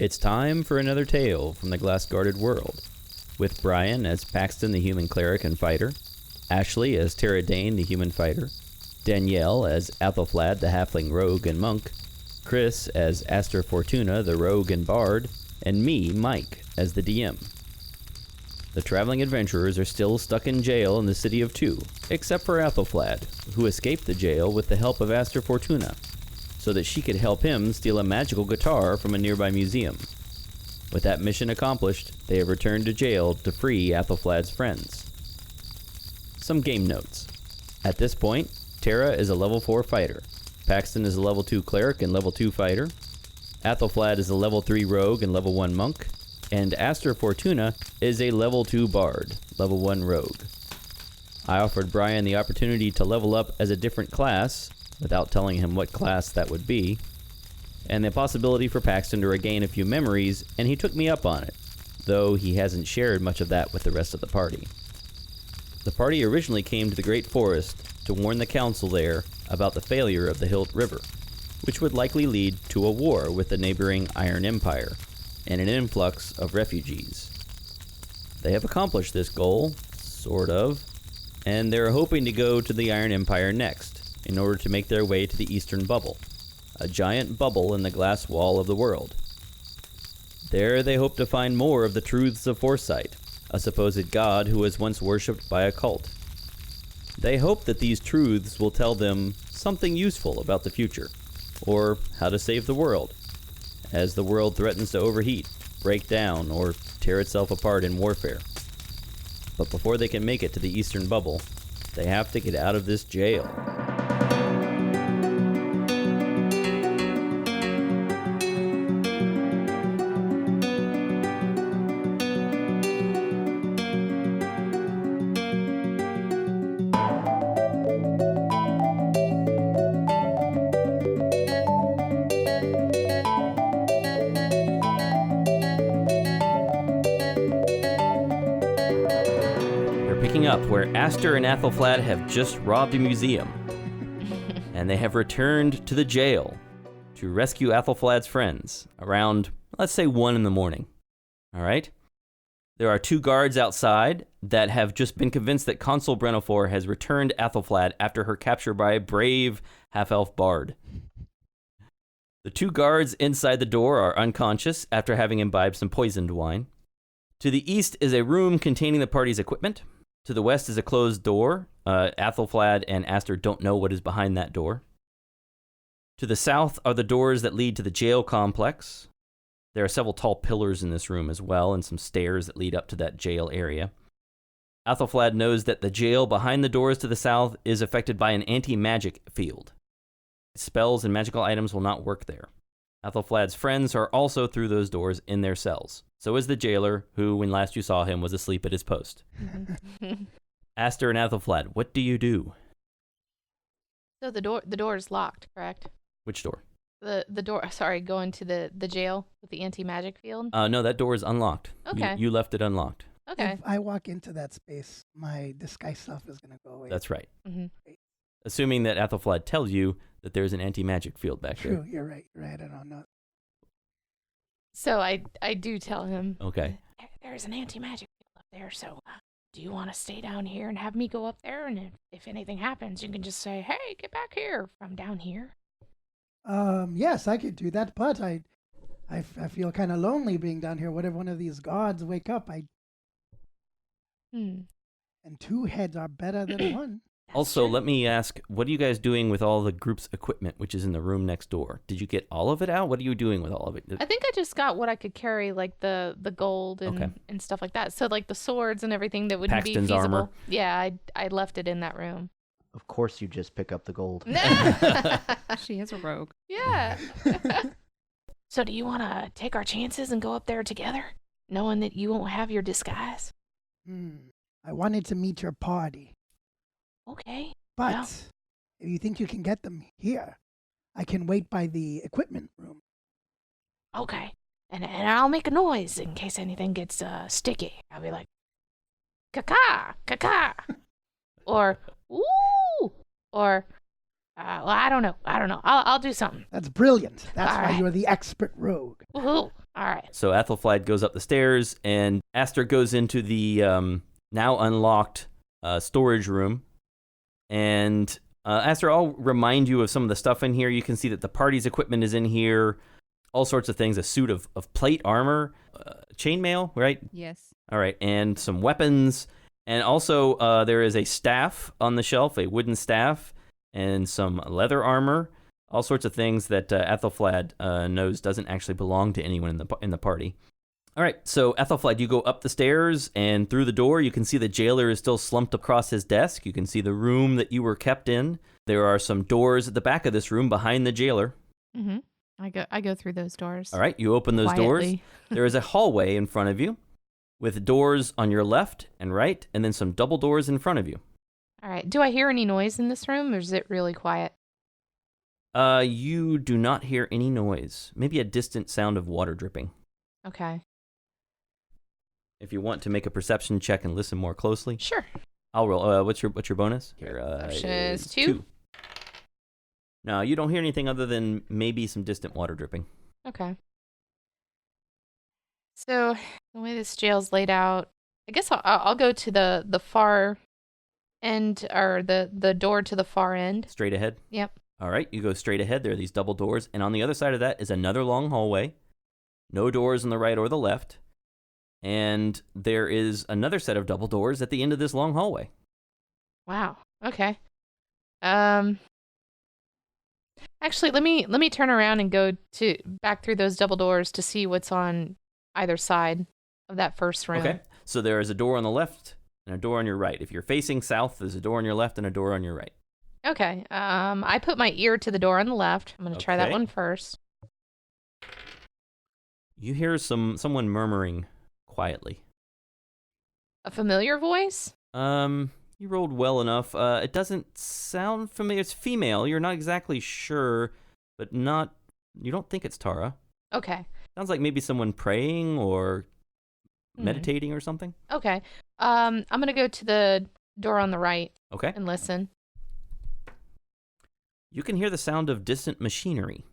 It's time for another tale from the glass-guarded world, with Brian as Paxton the human cleric and fighter, Ashley as Tara Dane the human fighter, Danielle as Athelflaed the halfling rogue and monk, Chris as Aster Fortuna the rogue and bard, and me, Mike, as the DM. The traveling adventurers are still stuck in jail in the city of Two, except for Athelflaed, who escaped the jail with the help of Aster Fortuna, so that she could help him steal a magical guitar from a nearby museum. With that mission accomplished, they have returned to jail to free Athelflaed's friends. Some game notes. At this point, Tara is a level 4 fighter, Paxton is a level 2 cleric and level 2 fighter, Athelflaed is a level 3 rogue and level 1 monk, and Aster Fortuna is a level 2 bard, level 1 rogue. I offered Brian the opportunity to level up as a different class, without telling him what class that would be, and the possibility for Paxton to regain a few memories, and he took me up on it, though he hasn't shared much of that with the rest of the party. The party originally came to the Great Forest to warn the council there about the failure of the Hilt River, which would likely lead to a war with the neighboring Iron Empire, and an influx of refugees. They have accomplished this goal, sort of, and they're hoping to go to the Iron Empire next, in order to make their way to the Eastern Bubble, a giant bubble in the glass wall of the world. There they hope to find more of the truths of Foresight, a supposed god who was once worshipped by a cult. They hope that these truths will tell them something useful about the future, or how to save the world, as the world threatens to overheat, break down, or tear itself apart in warfare. But before they can make it to the Eastern Bubble, they have to get out of this jail. Picking up where Aster and Athelflaed have just robbed a museum, and they have returned to the jail to rescue Athelflaed's friends around, let's say, 1 in the morning. All right? There are 2 guards outside that have just been convinced that Consul Bertholf has returned Athelflaed after her capture by a brave half-elf bard. The 2 guards inside the door are unconscious after having imbibed some poisoned wine. To the east is a room containing the party's equipment. To the west is a closed door. Athelflaed and Aster don't know what is behind that door. To the south are the doors that lead to the jail complex. There are several tall pillars in this room as well, and some stairs that lead up to that jail area. Athelflaed knows that the jail behind the doors to the south is affected by an anti-magic field. Spells and magical items will not work there. Athelflaed's friends are also through those doors in their cells. So is the jailer, who, when last you saw him, was asleep at his post. Aster and Athelflaed, what do you do? So the door is locked, correct? Which door? The door, sorry, going to the jail with the anti-magic field? No, that door is unlocked. Okay. You left it unlocked. Okay. If I walk into that space, my disguise stuff is going to go away. That's right. Mm-hmm. Assuming that Athelflaed tells you that there's an anti-magic field back there. True, you're right. I don't know. So I do tell him. Okay. There's an anti-magic field up there, so do you want to stay down here and have me go up there? And if anything happens, you can just say, hey, get back here from down here. Yes, I could do that, but I feel kind of lonely being down here. What if one of these gods wake up? And 2 heads are better than 1. Also, let me ask, what are you guys doing with all the group's equipment, which is in the room next door? Did you get all of it out? What are you doing with all of it? I think I just got what I could carry, like the gold and stuff like that. So like the swords and everything that wouldn't Paxton's be feasible. armor. Yeah, I left it in that room. Of course you just pick up the gold. She is a rogue. Yeah. So do you want to take our chances and go up there together, knowing that you won't have your disguise? I wanted to meet your party. Okay. But well, if you think you can get them here, I can wait by the equipment room. Okay. And I'll make a noise in case anything gets sticky. I'll be like, caca, caca. Or, ooh. Or, well, I don't know. I'll do something. That's brilliant. That's All why right. you're the expert rogue. Woohoo. All right. So Athelflaed goes up the stairs, and Aster goes into the now unlocked storage room. And Aster, I'll remind you of some of the stuff in here. You can see that the party's equipment is in here, all sorts of things, a suit of plate armor, chainmail, right? Yes. All right, and some weapons. And also there is a staff on the shelf, a wooden staff, and some leather armor. All sorts of things that Athelflaed knows doesn't actually belong to anyone in the party. All right, so Athelflaed, you go up the stairs, and through the door, you can see the jailer is still slumped across his desk. You can see the room that you were kept in. There are some doors at the back of this room behind the jailer. Mm-hmm. I go through those doors. All right, you open those doors. Quietly. There is a hallway in front of you with doors on your left and right, and then some double doors in front of you. All right. Do I hear any noise in this room, or is it really quiet? You do not hear any noise. Maybe a distant sound of water dripping. Okay. If you want to make a perception check and listen more closely, Sure. I'll roll. What's your bonus? Here, Perception is it's 2. No, you don't hear anything other than maybe some distant water dripping. Okay. So the way this jail's laid out, I guess I'll go to the far end, or the door to the far end. Straight ahead? Yep. All right, you go straight ahead. There are these double doors, and on the other side of that is another long hallway. No doors on the right or the left. And there is another set of double doors at the end of this long hallway. Wow. Okay. Actually, let me turn around and go back through those double doors to see what's on either side of that first room. Okay. So there is a door on the left and a door on your right. If you're facing south, there's a door on your left and a door on your right. Okay. I put my ear to the door on the left. I'm going to try that Okay. one first. You hear someone murmuring quietly. A familiar voice? You rolled well enough. It doesn't sound familiar. It's female. You're not exactly sure, but you don't think it's Tara. Okay. Sounds like maybe someone praying or meditating or something. Okay. I'm going to go to the door on the right Okay. and listen. You can hear the sound of distant machinery.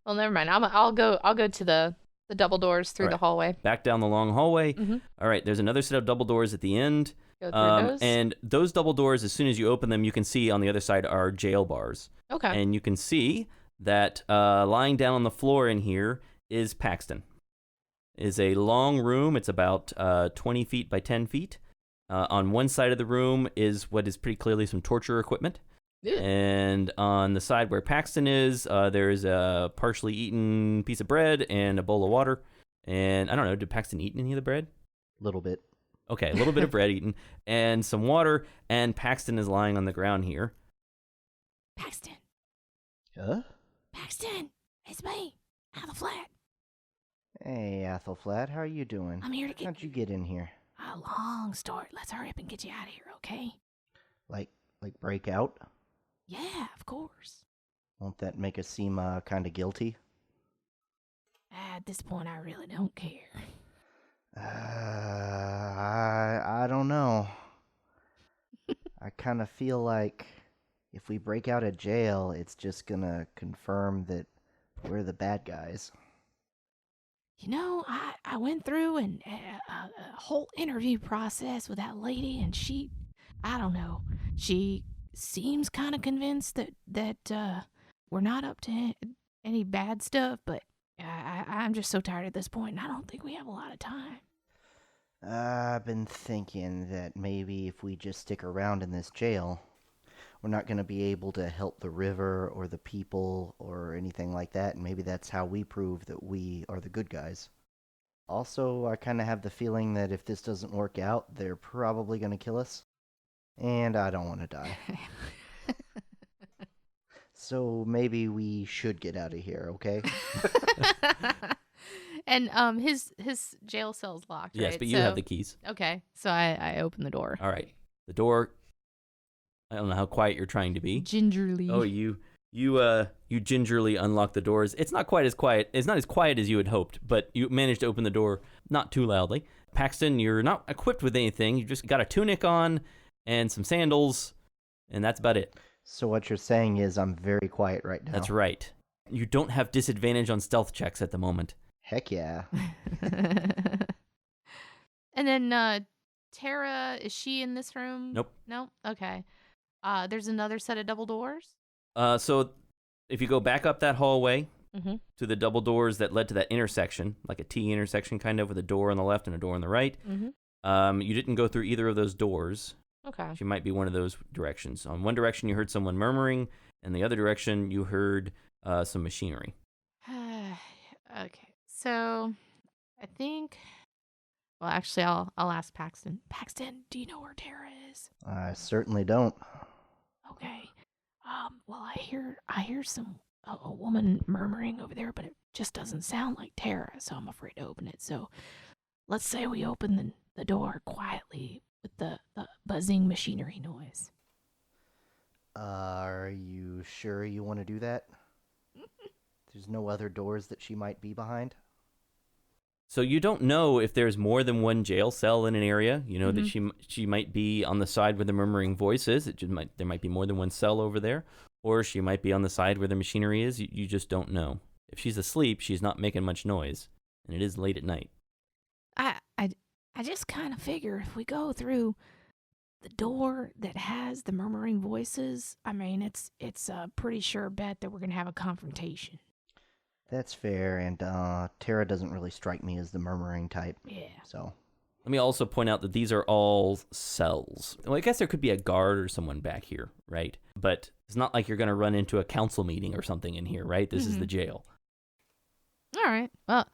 Well, never mind. I'll go to the double doors through the hallway. Back down the long hallway. Mm-hmm. All right, there's another set of double doors at the end. Go through those. And those double doors, as soon as you open them, you can see on the other side are jail bars. Okay. And you can see that lying down on the floor in here is Paxton. It is a long room. It's about 20 feet by 10 feet. On one side of the room is what is pretty clearly some torture equipment. Ew. And on the side where Paxton is, there's a partially eaten piece of bread and a bowl of water. And I don't know, did Paxton eat any of the bread? A little bit. Okay, a little bit of bread eaten and some water. And Paxton is lying on the ground here. Paxton. Huh? Paxton. It's me. Athelflaed. Hey, Athelflaed, how are you doing? I'm here to get How'd you get in here? a long story. Let's hurry up and get you out of here, okay? Like break out? Yeah, of course. Won't that make us seem kind of guilty? At this point, I really don't care. I don't know. I kind of feel like if we break out of jail, it's just gonna confirm that we're the bad guys. You know, I went through a whole interview process with that lady, and I don't know, she seems kind of convinced that we're not up to any bad stuff, but I'm just so tired at this point, and I don't think we have a lot of time. I've been thinking that maybe if we just stick around in this jail, we're not going to be able to help the river or the people or anything like that, and maybe that's how we prove that we are the good guys. Also, I kind of have the feeling that if this doesn't work out, they're probably going to kill us, and I don't want to die. So maybe we should get out of here, okay? And his jail cell's locked, Yes, right? but you have the keys. Okay, so I open the door. All right. The door, I don't know how quiet you're trying to be. Gingerly. Oh, you gingerly unlock the doors. It's not quite as quiet. It's not as quiet as you had hoped, but you managed to open the door not too loudly. Paxton, you're not equipped with anything. You just got a tunic on and some sandals, and that's about it. So what you're saying is I'm very quiet right now. That's right. You don't have disadvantage on stealth checks at the moment. Heck yeah. And then Tara, is she in this room? Nope. No? Okay. There's another set of double doors? So if you go back up that hallway Mm-hmm. to the double doors that led to that intersection, like a T intersection kind of, with a door on the left and a door on the right, you didn't go through either of those doors. Okay. She might be one of those directions. On one direction, you heard someone murmuring, and the other direction, you heard some machinery. Okay. So I think. Well, actually, I'll ask Paxton. Paxton, do you know where Tara is? I certainly don't. Okay. Well, I hear some a woman murmuring over there, but it just doesn't sound like Tara, so I'm afraid to open it. So let's say we open the door quietly with the buzzing machinery noise. Are you sure you want to do that? There's no other doors that she might be behind? So you don't know if there's more than one jail cell in an area. You know that she might be on the side where the murmuring voice is. There might be more than one cell over there. Or she might be on the side where the machinery is. You just don't know. If she's asleep, she's not making much noise. And it is late at night. I just kind of figure if we go through the door that has the murmuring voices, I mean, it's a pretty sure bet that we're going to have a confrontation. That's fair, and Tara doesn't really strike me as the murmuring type. Yeah. So. Let me also point out that these are all cells. Well, I guess there could be a guard or someone back here, right? But it's not like you're going to run into a council meeting or something in here, right? This is the jail. All right. Well,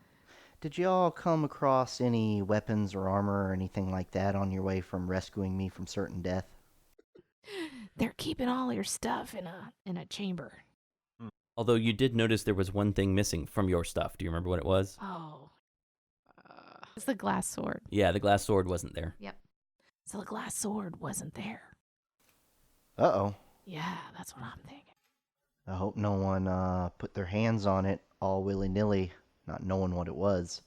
Did y'all come across any weapons or armor or anything like that on your way from rescuing me from certain death? They're keeping all your stuff in a chamber. Although you did notice there was one thing missing from your stuff. Do you remember what it was? Oh, it's the glass sword. Yeah, the glass sword wasn't there. Yep. so the glass sword wasn't there. Uh-oh. Yeah, that's what I'm thinking. I hope no one put their hands on it all willy-nilly, not knowing what it was.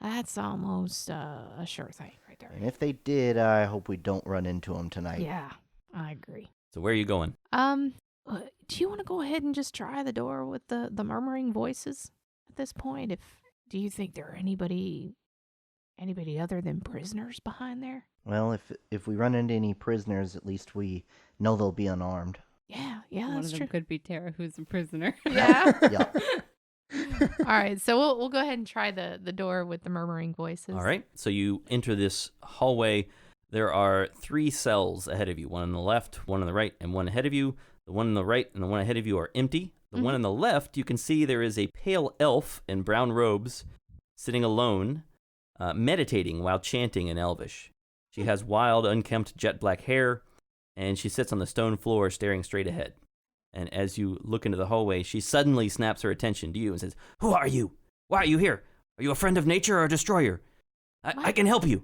That's almost a sure thing right there. And if they did, I hope we don't run into them tonight. Yeah, I agree. So where are you going? Do you want to go ahead and just try the door with the murmuring voices at this point? Do you think there are anybody other than prisoners behind there? Well, if we run into any prisoners, at least we know they'll be unarmed. Yeah, One that's of them true. could be Tara, who's a prisoner. Yeah. Yeah. All right. So we'll go ahead and try the door with the murmuring voices. All right. So you enter this hallway. There are 3 cells ahead of you. One on the left, one on the right, and one ahead of you. The one on the right and the one ahead of you are empty. The one on the left, you can see there is a pale elf in brown robes sitting alone, meditating while chanting in Elvish. She has wild, unkempt, jet black hair, and she sits on the stone floor staring straight ahead. And as you look into the hallway, she suddenly snaps her attention to you and says, "Who are you? Why are you here? Are you a friend of nature or a destroyer? I can help you.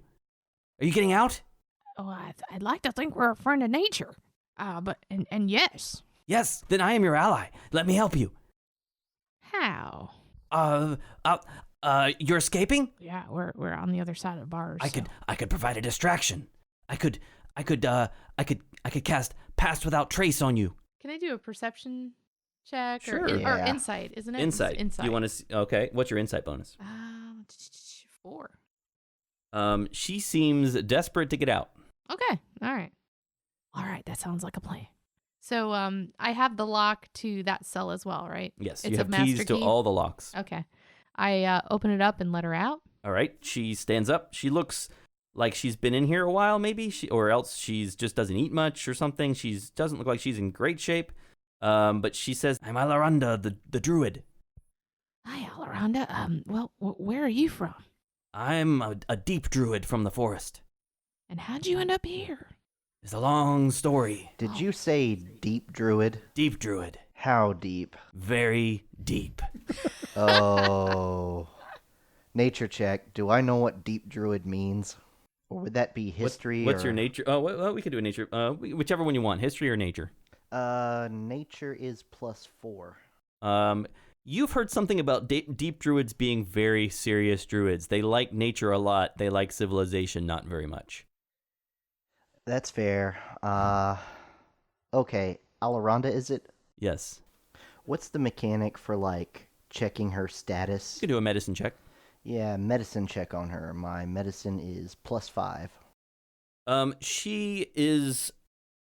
Are you getting out?" Oh, I'd like to think we're a friend of nature. But yes. "Yes, then I am your ally. Let me help you." How? You're escaping? Yeah, we're on the other side of bars. I could provide a distraction. I could cast Pass Without Trace on you. Can I do a perception check? Sure. Or Yeah. insight, isn't it? Insight. Insight. You want to see? Okay. What's your insight bonus? 4. She seems desperate to get out. Okay. All right. All right, that sounds like a plan. So I have the lock to that cell as well, right? Yes, It's you a have master keys to key? all the locks. Okay. I open it up and let her out. All right. She stands up. She looks like she's been in here a while, maybe, or else she's just doesn't eat much or something. She doesn't look like she's in great shape. But she says, "I'm Alaranda, the druid. Hi, Alaranda. Well, where are you from? I'm a deep druid from the forest. And how'd you end up here? It's a long story. Did you say deep druid? Deep druid. How deep? Very deep." Oh. Nature check. Do I know what deep druid means? Or would that be history? What's or... your nature? Oh, well, we could do a nature. Whichever one you want, history or nature. Nature is +4. You've heard something about deep druids being very serious druids. They like nature a lot. They like civilization not very much. That's fair. Okay. Alaranda, is it? Yes. What's the mechanic for, like, checking her status? You can do a medicine check. Yeah, medicine check on her. My medicine is +5. She is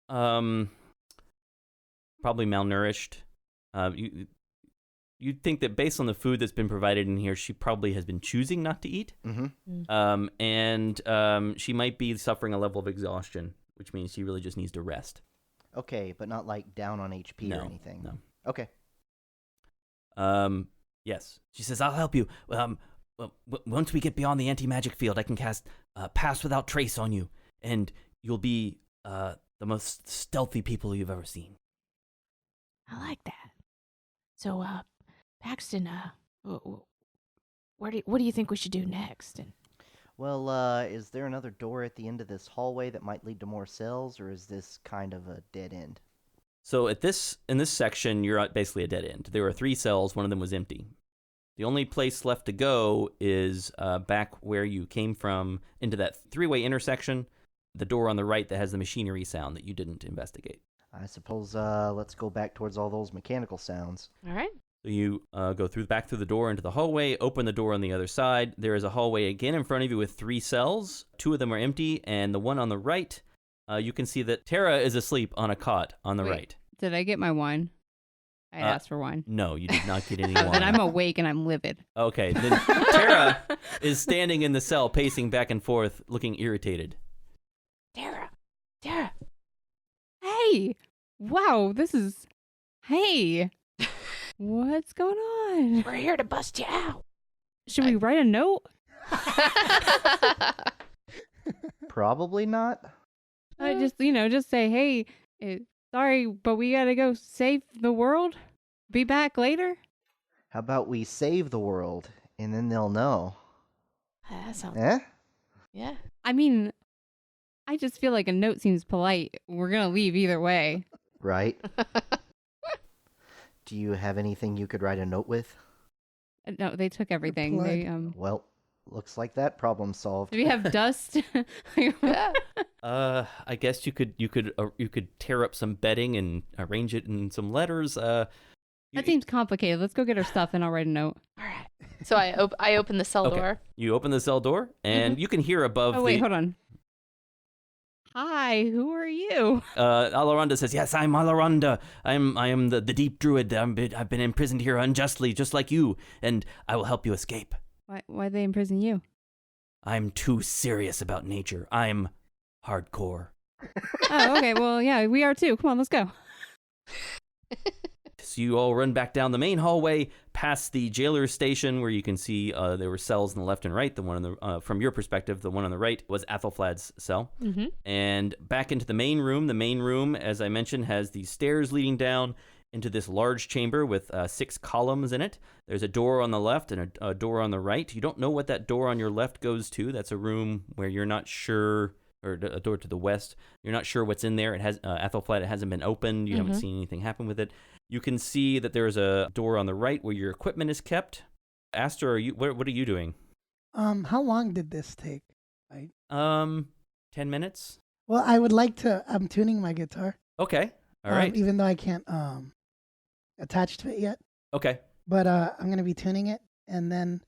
probably malnourished. You'd think that based on the food that's been provided in here, she probably has been choosing not to eat. Mm-hmm. And she might be suffering a level of exhaustion, which means she really just needs to rest. Okay, but not, like, down on HP or anything? No. Okay. Yes. She says, I'll help you. Once we get beyond the anti-magic field, I can cast Pass Without Trace on you, and you'll be the most stealthy people you've ever seen. I like that. So, Paxton, what do you think we should do next? And Well, is there another door at the end of this hallway that might lead to more cells, or is this kind of a dead end? So in this section, you're at basically a dead end. There were 3 cells. One of them was empty. The only place left to go is back where you came from into that 3-way intersection, the door on the right that has the machinery sound that you didn't investigate. I suppose let's go back towards all those mechanical sounds. All right. So you go back through the door into the hallway, open the door on the other side. There is a hallway again in front of you with 3 cells. 2 of them are empty, and the one on the right, you can see that Tara is asleep on a cot on the right. Did I get my wine? I asked for wine. No, you did not get any Then wine. I'm awake and I'm livid. Okay, then Tara is standing in the cell, pacing back and forth, looking irritated. Tara, Hey! Wow, Hey! What's going on? we're here to bust you out. Should we write a note? Probably not. Just say, hey, sorry, but we gotta go save the world. Be back later. How about we save the world, and then they'll know? That sounds. Eh? Yeah. I mean, I just feel like a note seems polite. We're gonna leave either way. Right. Do you have anything you could write a note with? No, they took everything. blood. They Well, looks like that problem solved. Do we have dust? Yeah. I guess you could tear up some bedding and arrange it in some letters. That seems complicated. Let's go get our stuff and I'll write a note. All right. So I open the cell Okay. door. You open the cell door, and you can hear above. Oh wait, hold on. Hi, who are you? Alaronda says, "Yes, I'm Alaronda. I am the deep druid. I've been imprisoned here unjustly, just like you, and I will help you escape. Why'd they imprison you? I'm too serious about nature. I'm hardcore." Oh, okay. Well, yeah, we are too. Come on, let's go. So you all run back down the main hallway, past the jailer's station, where you can see there were cells on the left and right. The one on the from your perspective, the one on the right was Athelflad's cell. Mm-hmm. And back into the main room. The main room, as I mentioned, has these stairs leading down into this large chamber with 6 columns in it. There's a door on the left and a door on the right. You don't know what that door on your left goes to. That's a room where you're not sure, or a door to the west. You're not sure what's in there. It has Athelflaed. It hasn't been opened. You haven't seen anything happen with it. You can see that there's a door on the right where your equipment is kept. Aster, what are you doing? How long did this take? 10 minutes. Well, I would like to. I'm tuning my guitar. Okay. All right. Even though I can't attach to it yet, Okay. but I'm gonna be tuning it, and then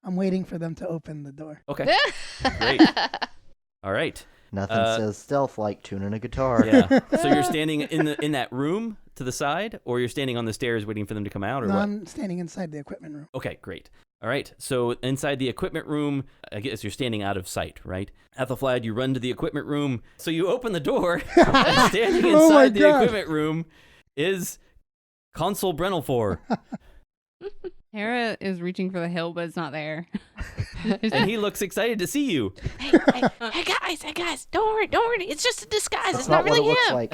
I'm waiting for them to open the door. Okay. Great. All right. Nothing says stealth like tuning a guitar. Yeah. So you're standing in that room to the side, or you're standing on the stairs waiting for them to come out, or No, what? I'm standing inside the equipment room. Okay, great. All right. So inside the equipment room, I guess you're standing out of sight, right? Athelflaed, you run to the equipment room. So you open the door, and standing Oh my inside the God. equipment room is Consul Bertholf. Tara is reaching for the hill, but it's not there. And he looks excited to see you. Hey guys, don't worry. It's just a disguise. That's It's not what really it looks him. like.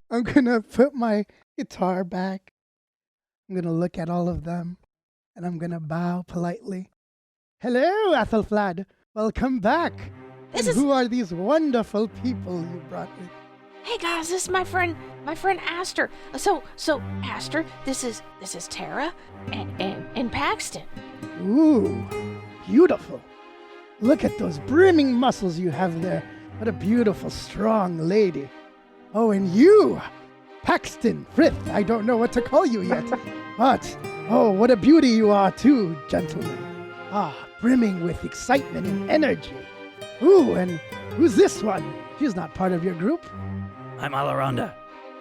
I'm gonna put my guitar back. I'm gonna look at all of them, and I'm gonna bow politely. Hello, Athelflaed. Welcome back. This And is- who are these wonderful people you brought with? Hey guys, this is my friend Aster. So Aster, this is Tara and Paxton. Ooh, beautiful. Look at those brimming muscles you have there. What a beautiful, strong lady. Oh, and you! Paxton, Frith, I don't know what to call you yet. But, oh, what a beauty you are too, gentlemen. Brimming with excitement and energy. Ooh, and who's this one? She's not part of your group. I'm Alaranda.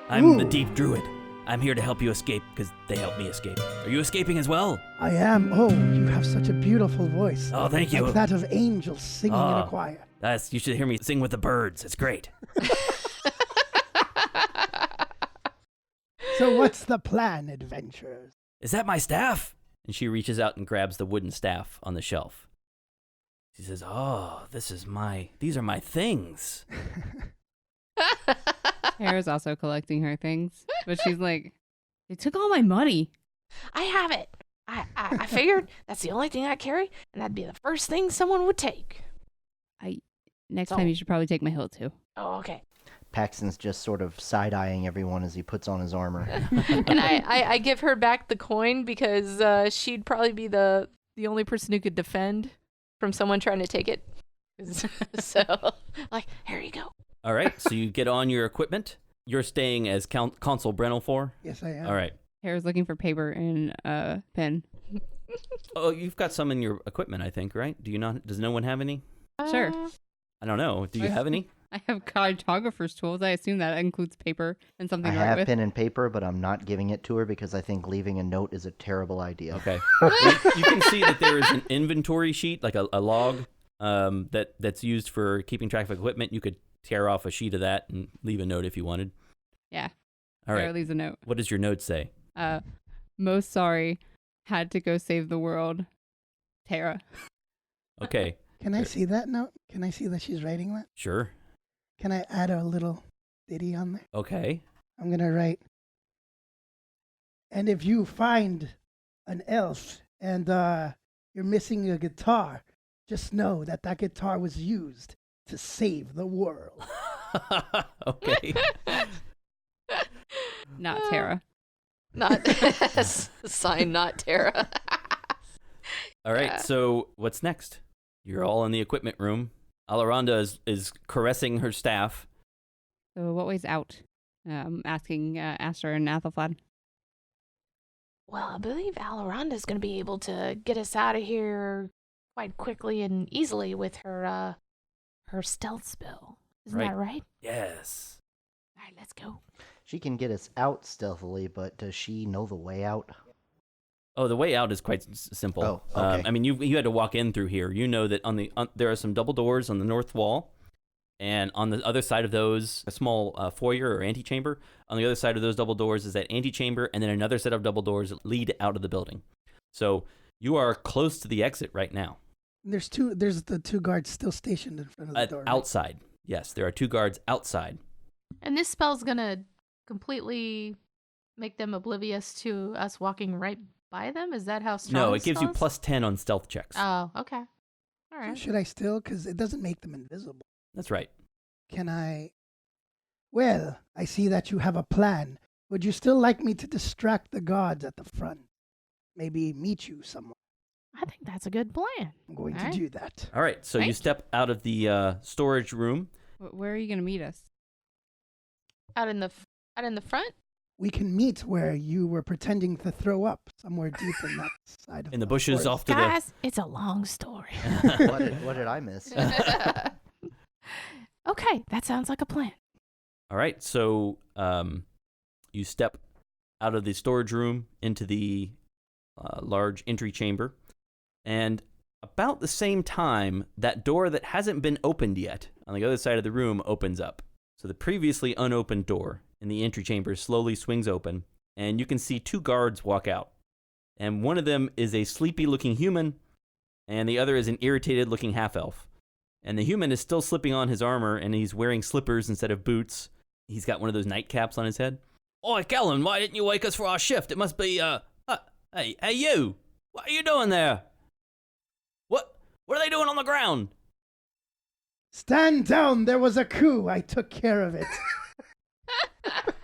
I'm the Ooh. Deep Druid. I'm here to help you escape because they helped me escape. Are you escaping as well? I am. Oh, you have such a beautiful voice. Oh, thank you. Like that of angels singing in a Oh. choir. You should hear me sing with the birds. It's great. So what's the plan, adventurers? Is that my staff? And she reaches out and grabs the wooden staff on the shelf. She says, "Oh, these are my things." Tara's also collecting her things, but she's like, they took all my money. I have it. I figured that's the only thing I carry, and that'd be the first thing someone would take. Next So- time you should probably take my hilt too. Oh, okay. Paxton's just sort of side-eyeing everyone as he puts on his armor. And I give her back the coin because she'd probably be the only person who could defend from someone trying to take it. So, Like, here you go. All right, so you get on your equipment. You're staying as Consul Bertholf. Yes, I am. All right. Tara's looking for paper and a pen. Oh, you've got some in your equipment, I think, right? Do you not? Does no one have any? Sure. I don't know. Do you have any? I have cartographer's tools. I assume that includes paper and something I to write have with. pen and paper, but I'm not giving it to her because I think leaving a note is a terrible idea. Okay. You can see that there is an inventory sheet, like a log, that's used for keeping track of equipment. You could tear off a sheet of that and leave a note if you wanted. Yeah. All Tara right. leaves a note. What does your note say? Most sorry. Had to go save the world. Tara. Okay. Can I see that note? Can I see that she's writing that? Sure. Can I add a little ditty on there? Okay. I'm going to write. And if you find an elf and you're missing a guitar, just know that that guitar was used to save the world. Okay. Not Tara. not sign, not Tara. All right. Yeah. So what's next? You're all in the equipment room. Alaranda is caressing her staff. So what way's out? Asking Aster and Athelflaed. Well, I believe Alaranda's going to be able to get us out of here quite quickly and easily with her stealth spell. Isn't that right? Yes. All right, let's go. She can get us out stealthily, but does she know the way out? Oh, the way out is quite simple. Oh, okay. I mean, you had to walk in through here. You know that there are some double doors on the north wall, and on the other side of those, a small foyer or antechamber. On the other side of those double doors is that antechamber, and then another set of double doors that lead out of the building. So you are close to the exit right now. There's the two guards still stationed in front of the door. right? Outside, yes, there are two guards outside. And this spell's gonna completely make them oblivious to us walking right by them? Is that how strong No, the it gives you spell is? plus 10 on stealth checks. Oh, okay. All right. Should I still? Because it doesn't make them invisible. That's right. Can I? Well, I see that you have a plan. Would you still like me to distract the guards at the front? Maybe meet you somewhere. I think that's a good plan. I'm going All to right. do that. All right, so you Thank step out of the storage room. Where are you going to meet us? Out in the front? We can meet where you were pretending to throw up, somewhere deep in that side of In the bushes forest. off to Guys, it's a long story. What did I miss? Okay, that sounds like a plan. All right, so you step out of the storage room into the large entry chamber, and about the same time, that door that hasn't been opened yet on the other side of the room opens up. So the previously unopened door in the entry chamber slowly swings open, and you can see two guards walk out. And one of them is a sleepy-looking human, and the other is an irritated-looking half-elf. And the human is still slipping on his armor, and he's wearing slippers instead of boots. He's got one of those nightcaps on his head. Oi, Kellen, why didn't you wake us for our shift? It must be, hey, you! What are you doing there? What are they doing on the ground? Stand down! There was a coup. I took care of it.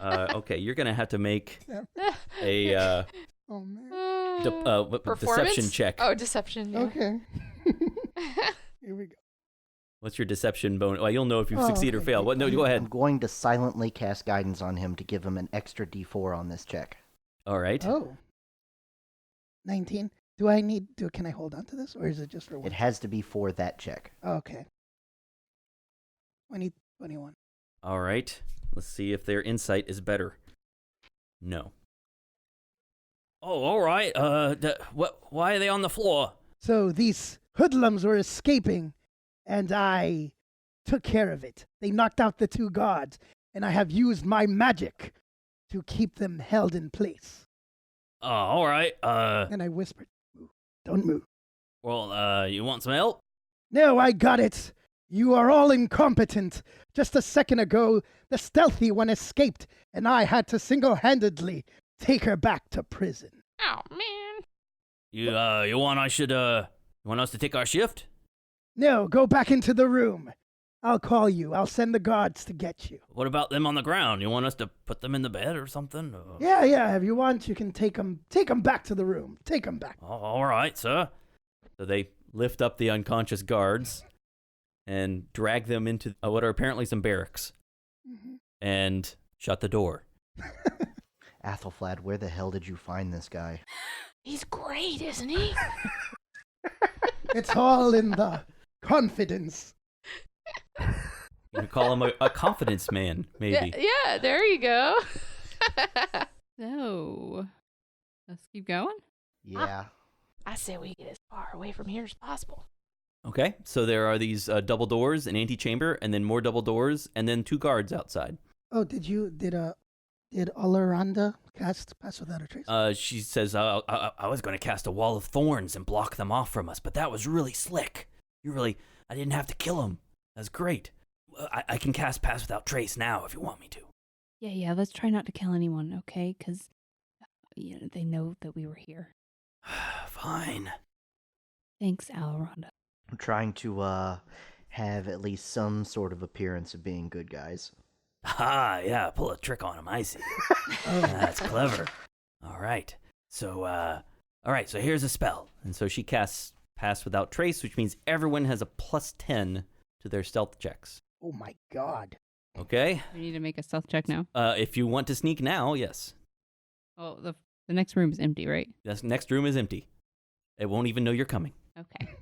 Okay, you're gonna have to make a Oh man. Performance? deception check. Oh, deception. Yeah. Okay. Here we go. What's your deception bonus? Well, you'll know if you succeed or okay. fail. What? No, go I'm ahead. going to silently cast guidance on him to give him an extra D4 on this check. All right. Oh. 19. Can I hold on to this, or is it just for one? It has to be for that check. Okay. 20, 21. All right. Let's see if their insight is better. No. Oh, all right. Why are they on the floor? So these hoodlums were escaping, and I took care of it. They knocked out the 2 guards, and I have used my magic to keep them held in place. Oh, all right. And I whispered, "Move. Don't move." Well, you want some help? No, I got it. You are all incompetent. Just a second ago, the stealthy one escaped, and I had to single-handedly take her back to prison. Oh man. You want us to take our shift? No, go back into the room. I'll call you. I'll send the guards to get you. What about them on the ground? You want us to put them in the bed or something? Yeah, if you want, you can take them back to the room. Take them back. All right, sir. So they lift up the unconscious guards and drag them into what are apparently some barracks and shut the door. Athelflaed, where the hell did you find this guy? He's great, isn't he? It's all in the confidence. You could call him a confidence man, maybe. Yeah, there you go. So, let's keep going. Yeah. I say we get as far away from here as possible. Okay, so there are these double doors, an antechamber, and then more double doors, and then 2 guards outside. Oh, did Alaranda cast Pass Without a Trace? She says, I was going to cast a wall of thorns and block them off from us, but that was really slick. I didn't have to kill them. That's great. I can cast Pass Without Trace now if you want me to. Yeah, let's try not to kill anyone, okay? Because they know that we were here. Fine. Thanks, Alaranda. I'm trying to have at least some sort of appearance of being good guys. Ah, yeah, pull a trick on him, I see. That's clever. All right. So here's a spell. And so she casts Pass Without Trace, which means everyone has a +10 to their stealth checks. Oh my god. Okay? We need to make a stealth check now. If you want to sneak now, yes. Oh, the next room is empty, right? This next room is empty. It won't even know you're coming. Okay.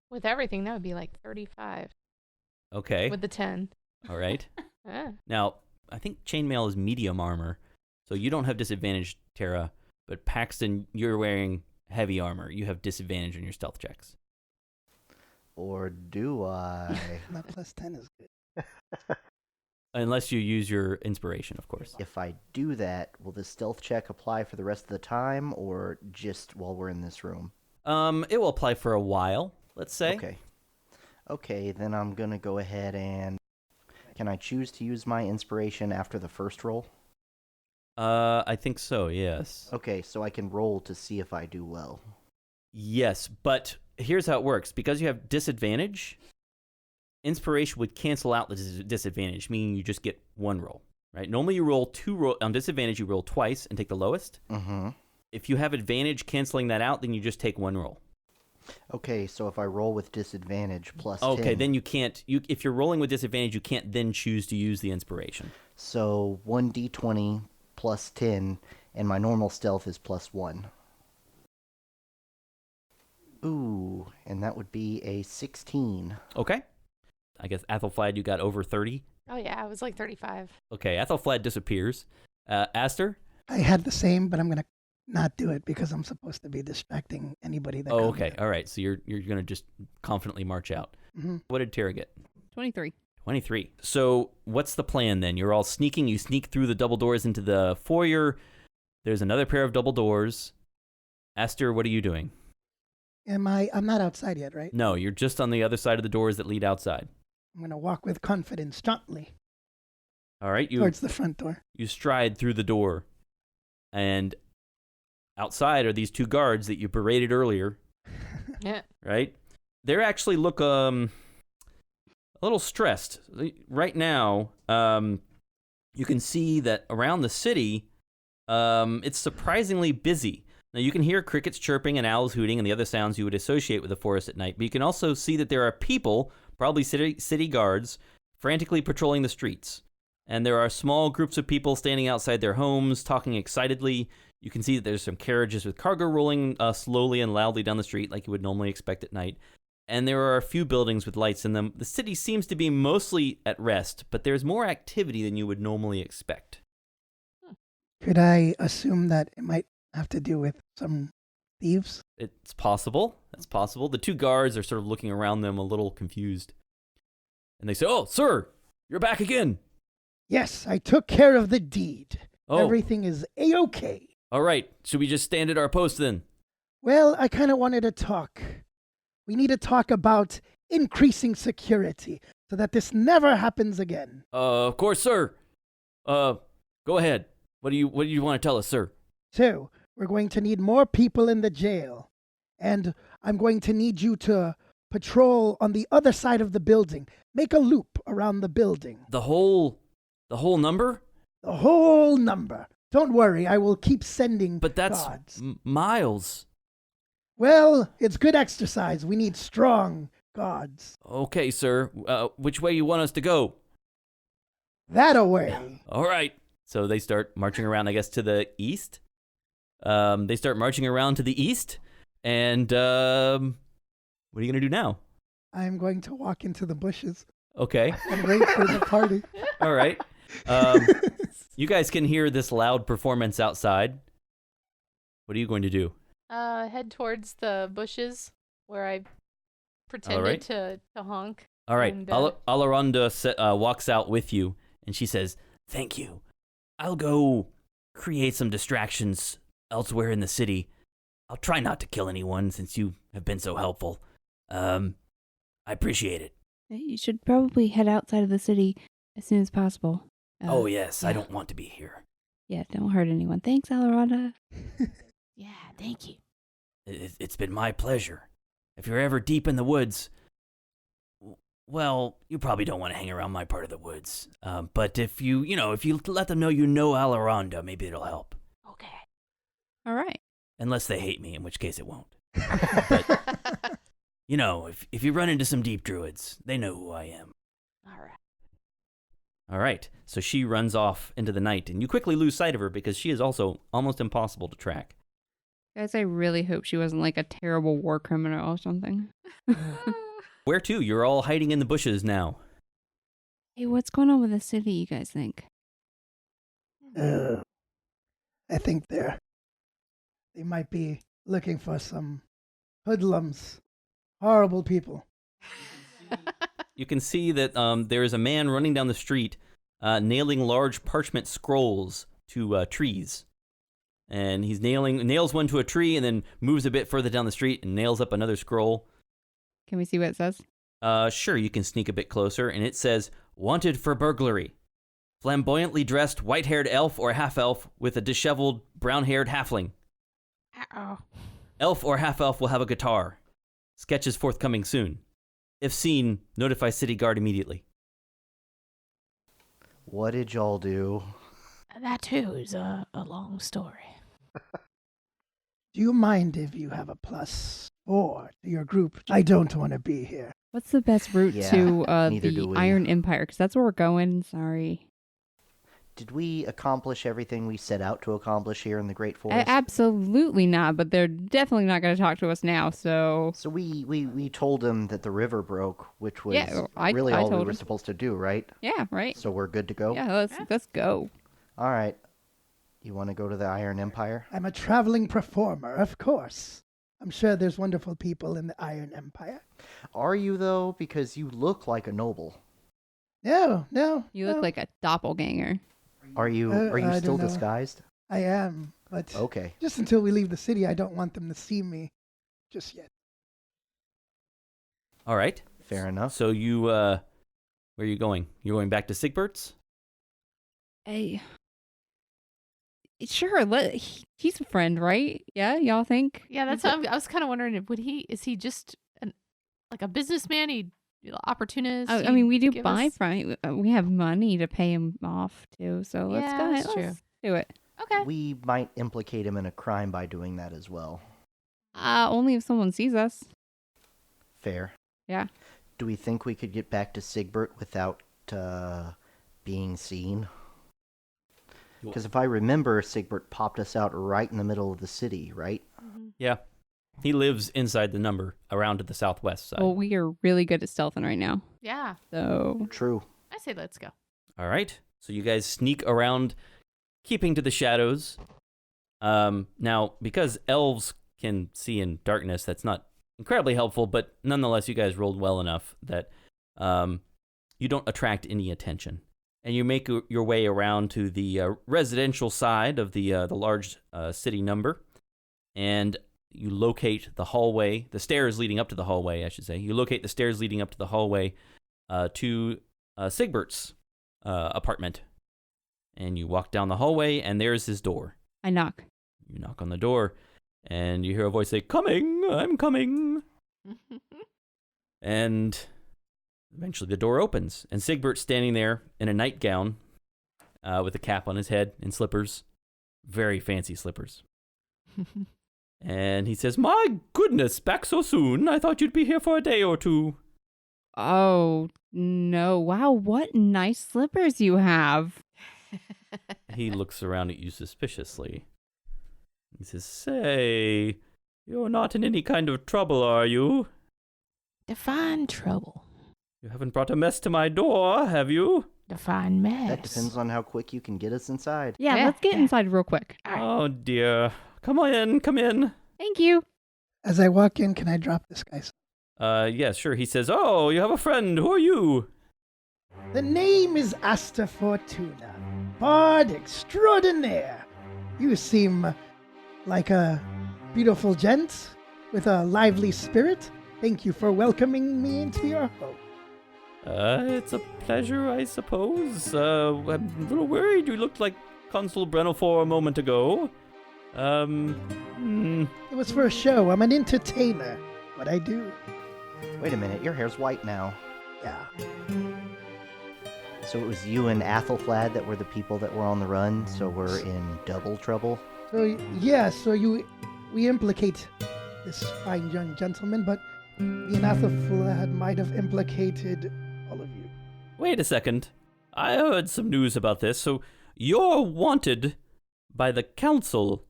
With everything, that would be like 35. Okay. With the 10. All right. Ah. Now, I think chainmail is medium armor, so you don't have disadvantage, Tara. But Paxton, you're wearing heavy armor. You have disadvantage on your stealth checks. Or do I? That +10 is good. Unless you use your inspiration, of course. If I do that, will the stealth check apply for the rest of the time, or just while we're in this room? It will apply for a while, let's say. Okay, then I'm going to go ahead and... Can I choose to use my inspiration after the first roll? I think so, yes. Okay, so I can roll to see if I do well. Yes, but here's how it works. Because you have disadvantage, inspiration would cancel out the disadvantage, meaning you just get 1 roll, right? Normally you roll 2 rolls. On disadvantage, you roll twice and take the lowest. Mm-hmm. If you have advantage canceling that out, then you just take 1 roll. Okay, so if I roll with disadvantage plus 10... Okay, then you can't... if you're rolling with disadvantage, you can't then choose to use the inspiration. So 1d20 plus 10, and my normal stealth is +1. Ooh, and that would be a 16. Okay. I guess Athelflaed, you got over 30. Oh, yeah, I was like 35. Okay, Athelflaed disappears. Aster? I had the same, but I'm going to not do it because I'm supposed to be distracting anybody that Oh, comes okay. in. All right. So you're going to just confidently march out. Mhm. What did Tara get? 23. 23. So what's the plan then? You're all sneaking. You sneak through the double doors into the foyer. There's another pair of double doors. Aster, what are you doing? I'm not outside yet, right? No, you're just on the other side of the doors that lead outside. I'm going to walk with confidence gently All right. towards the front door. You stride through the door, and outside are these 2 guards that you berated earlier, Yeah. right? They actually look a little stressed. Right now, you can see that around the city, it's surprisingly busy. Now, you can hear crickets chirping and owls hooting and the other sounds you would associate with the forest at night, but you can also see that there are people probably city guards, frantically patrolling the streets. And there are small groups of people standing outside their homes, talking excitedly. You can see that there's some carriages with cargo rolling slowly and loudly down the street like you would normally expect at night. And there are a few buildings with lights in them. The city seems to be mostly at rest, but there's more activity than you would normally expect. Could I assume that it might have to do with some thieves? It's possible. That's possible. The two guards are sort of looking around them a little confused. And they say, "Oh, sir, you're back again." Yes, I took care of the deed. Oh. Everything is A-okay. All right. Should we just stand at our post then? Well, I kind of wanted to talk. We need to talk about increasing security so that this never happens again. Of course, sir. Go ahead. What do you want to tell us, sir? So, we're going to need more people in the jail. And I'm going to need you to patrol on the other side of the building. Make a loop around the building. The whole number? The whole number. Don't worry, I will keep sending But that's guards. miles. Well, it's good exercise. We need strong guards. Okay, sir. Which way you want us to go? That-a-way. All right. So they start marching around, I guess, to the east. They start marching around to the east. And what are you going to do now? I'm going to walk into the bushes Okay. and wait for the party. All right. You guys can hear this loud performance outside. What are you going to do? Head towards the bushes where I pretended to honk. All right. And, Alaronda walks out with you, and she says, "Thank you. I'll go create some distractions elsewhere in the city. I'll try not to kill anyone since you have been so helpful. I appreciate it." You should probably head outside of the city as soon as possible. Oh, yes. I yeah. don't want to be here. Yeah, don't hurt anyone. Thanks, Alarada. Yeah, thank you. It's been my pleasure. If you're ever deep in the woods, well, you probably don't want to hang around my part of the woods. But if you let them know you know Alaronda, maybe it'll help. Okay. All right. Unless they hate me, in which case it won't. But, if you run into some deep druids, they know who I am. All right. All right. So she runs off into the night, and you quickly lose sight of her because she is also almost impossible to track. Guys, I really hope she wasn't like a terrible war criminal or something. Where to? You're all hiding in the bushes now. Hey, what's going on with the city, you guys think? I think they might be looking for some hoodlums. Horrible people. You can see that there is a man running down the street nailing large parchment scrolls to trees. And he's nails one to a tree and then moves a bit further down the street and nails up another scroll. Can we see what it says? Sure, you can sneak a bit closer, and it says, "Wanted for burglary. Flamboyantly dressed white-haired elf or half-elf with a disheveled brown-haired halfling. Uh-oh. Elf or half-elf will have a guitar. Sketches forthcoming soon. If seen, notify city guard immediately." What did y'all do? That too is a long story. Do you mind if you have a +4 to your group? I don't want to be here. What's the best route Yeah, to neither do the we. Iron Empire? Because that's where we're going. Sorry. Did we accomplish everything we set out to accomplish here in the Great Forest? Absolutely not, but they're definitely not going to talk to us now, so... So we told them that the river broke, which was Yeah, I really all we told were him. supposed to do, right? Yeah, right? So we're good to go? Yeah, let's go. All right. You want to go to the Iron Empire? I'm a traveling performer, of course. I'm sure there's wonderful people in the Iron Empire. Are you, though? Because you look like a noble. No. You look no. like a doppelganger. Are you I still don't know. disguised? I am, but Okay. just until we leave the city, I don't want them to see me just yet. All right. Fair enough. So you, where are you going? You're going back to Sigbert's? Hey. Sure, he's a friend, right? Yeah, y'all think? Yeah, that's what I was kind of wondering. Is he just like a businessman? He opportunist? I mean, we do give buy us- from him. We have money to pay him off, too, so let's Yeah, go ahead. that's true. Let's do it. Okay. We might implicate him in a crime by doing that as well. Only if someone sees us. Fair. Yeah. Do we think we could get back to Sigbert without being seen? Because if I remember, Sigbert popped us out right in the middle of the city, right? Yeah. He lives inside the number, around to the southwest side. Well, we are really good at stealthing right now. Yeah, So True. I say let's go. All right. So you guys sneak around, keeping to the shadows. Now, because elves can see in darkness, that's not incredibly helpful, but nonetheless, you guys rolled well enough that you don't attract any attention. And you make your way around to the residential side of the large city number, and you locate the hallway, the stairs leading up to the hallway, I should say. You locate the stairs leading up to the hallway to Sigbert's apartment. And you walk down the hallway, and there's his door. I knock. You knock on the door, and you hear a voice say, "Coming, I'm coming." And eventually the door opens, and Sigbert's standing there in a nightgown with a cap on his head and slippers. Very fancy slippers. And he says, "My goodness, back so soon. I thought you'd be here for a day or two." Oh, no. Wow, what nice slippers you have. He looks around at you suspiciously. He says, "Say, you're not in any kind of trouble, are you? Define trouble. You haven't brought a mess to my door, have you?" Define mess. That depends on how quick you can get us inside. Yeah, Yeah, let's get yeah. inside real quick. All right. Oh, dear. Come on in, come in. Thank you. As I walk in, can I drop this guy? Yes, sure. He says, "Oh, you have a friend. Who are you?" The name is Asta Fortuna, bard extraordinaire. You seem like a beautiful gent with a lively spirit. Thank you for welcoming me into your home. It's a pleasure, I suppose. I'm a little worried. You looked like Consul Bertholf a moment ago. It was for a show. I'm an entertainer. What I do. Wait a minute, your hair's white now. Yeah. So it was you and Athelflad that were the people that were on the run, so we're in double trouble? So yeah, we implicate this fine young gentleman, but me and Athelflad might have implicated all of you. Wait a second. I heard some news about this. So you're wanted by the council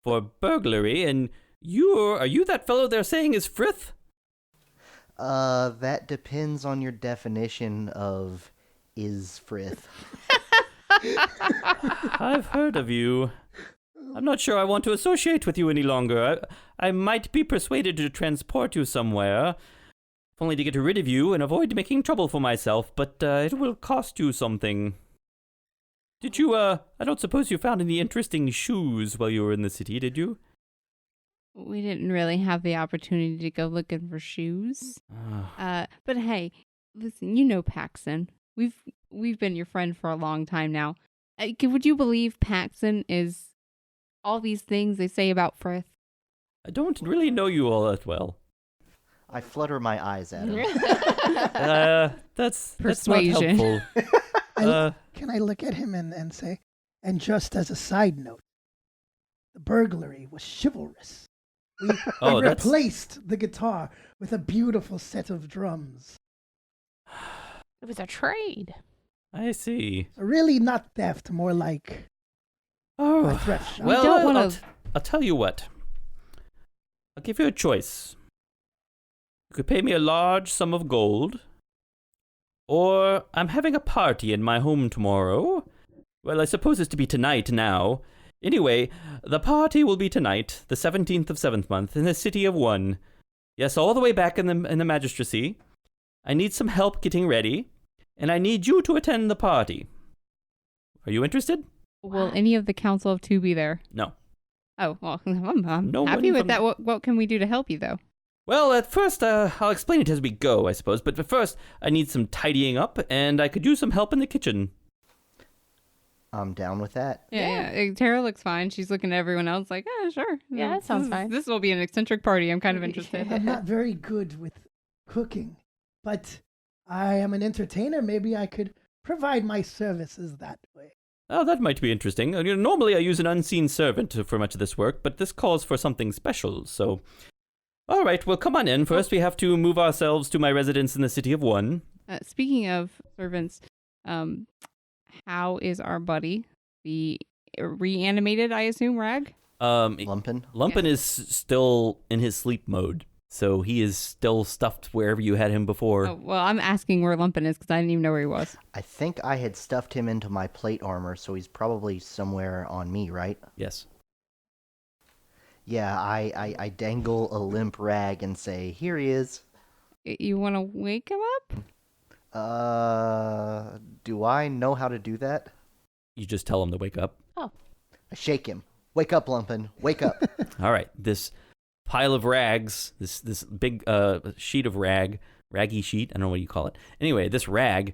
for burglary, and are you that fellow they're saying is Frith? That depends on your definition of is Frith. I've heard of you. I'm not sure I want to associate with you any longer. I might be persuaded to transport you somewhere, if only to get rid of you and avoid making trouble for myself, but it will cost you something. Did you, I don't suppose you found any interesting shoes while you were in the city, did you? We didn't really have the opportunity to go looking for shoes. But hey, listen, you know Paxton. We've been your friend for a long time now. Would you believe Paxton is all these things they say about Frith? I don't really know you all that well. I flutter my eyes at him. That's Persuasion. not helpful. Can I look at him and say, and just as a side note, the burglary was chivalrous. We that's- replaced the guitar with a beautiful set of drums. It was a trade. I see. So really not theft, more like a Oh, thrift shop. well, don't wanna- I'll tell you what. I'll give you a choice. You could pay me a large sum of gold, or I'm having a party in my home tomorrow. Well, I suppose it's to be tonight now. Anyway, the party will be tonight, the 17th of 7th month, in the city of One. Yes, all the way back in the magistracy. I need some help getting ready, and I need you to attend the party. Are you interested? Will any of the Council of Two be there? No. Oh, well, I'm No happy one with from- that. What can we do to help you, though? Well, at first, I'll explain it as we go, I suppose. But first, I need some tidying up, and I could use some help in the kitchen. I'm down with that. Yeah. Tara looks fine. She's looking at everyone else like, sure. Yeah, that sounds fine. This will be an eccentric party. I'm kind of interested. I'm not very good with cooking, but I am an entertainer. Maybe I could provide my services that way. Oh, that might be interesting. Normally, I use an unseen servant for much of this work, but this calls for something special, so... All right, well, come on in. First, we have to move ourselves to my residence in the city of One. Speaking of servants, how is our buddy? The reanimated, I assume, Rag? Lumpin? Lumpin is still in his sleep mode, so he is still stuffed wherever you had him before. Oh, well, I'm asking where Lumpin is because I didn't even know where he was. I think I had stuffed him into my plate armor, so he's probably somewhere on me, right? Yes. Yeah, I dangle a limp Rag and say, here he is. You want to wake him up? Do I know how to do that? You just tell him to wake up. Oh. I shake him. Wake up, Lumpin. Wake up. All right, this pile of rags, this big sheet of raggy sheet, I don't know what you call it. Anyway, this rag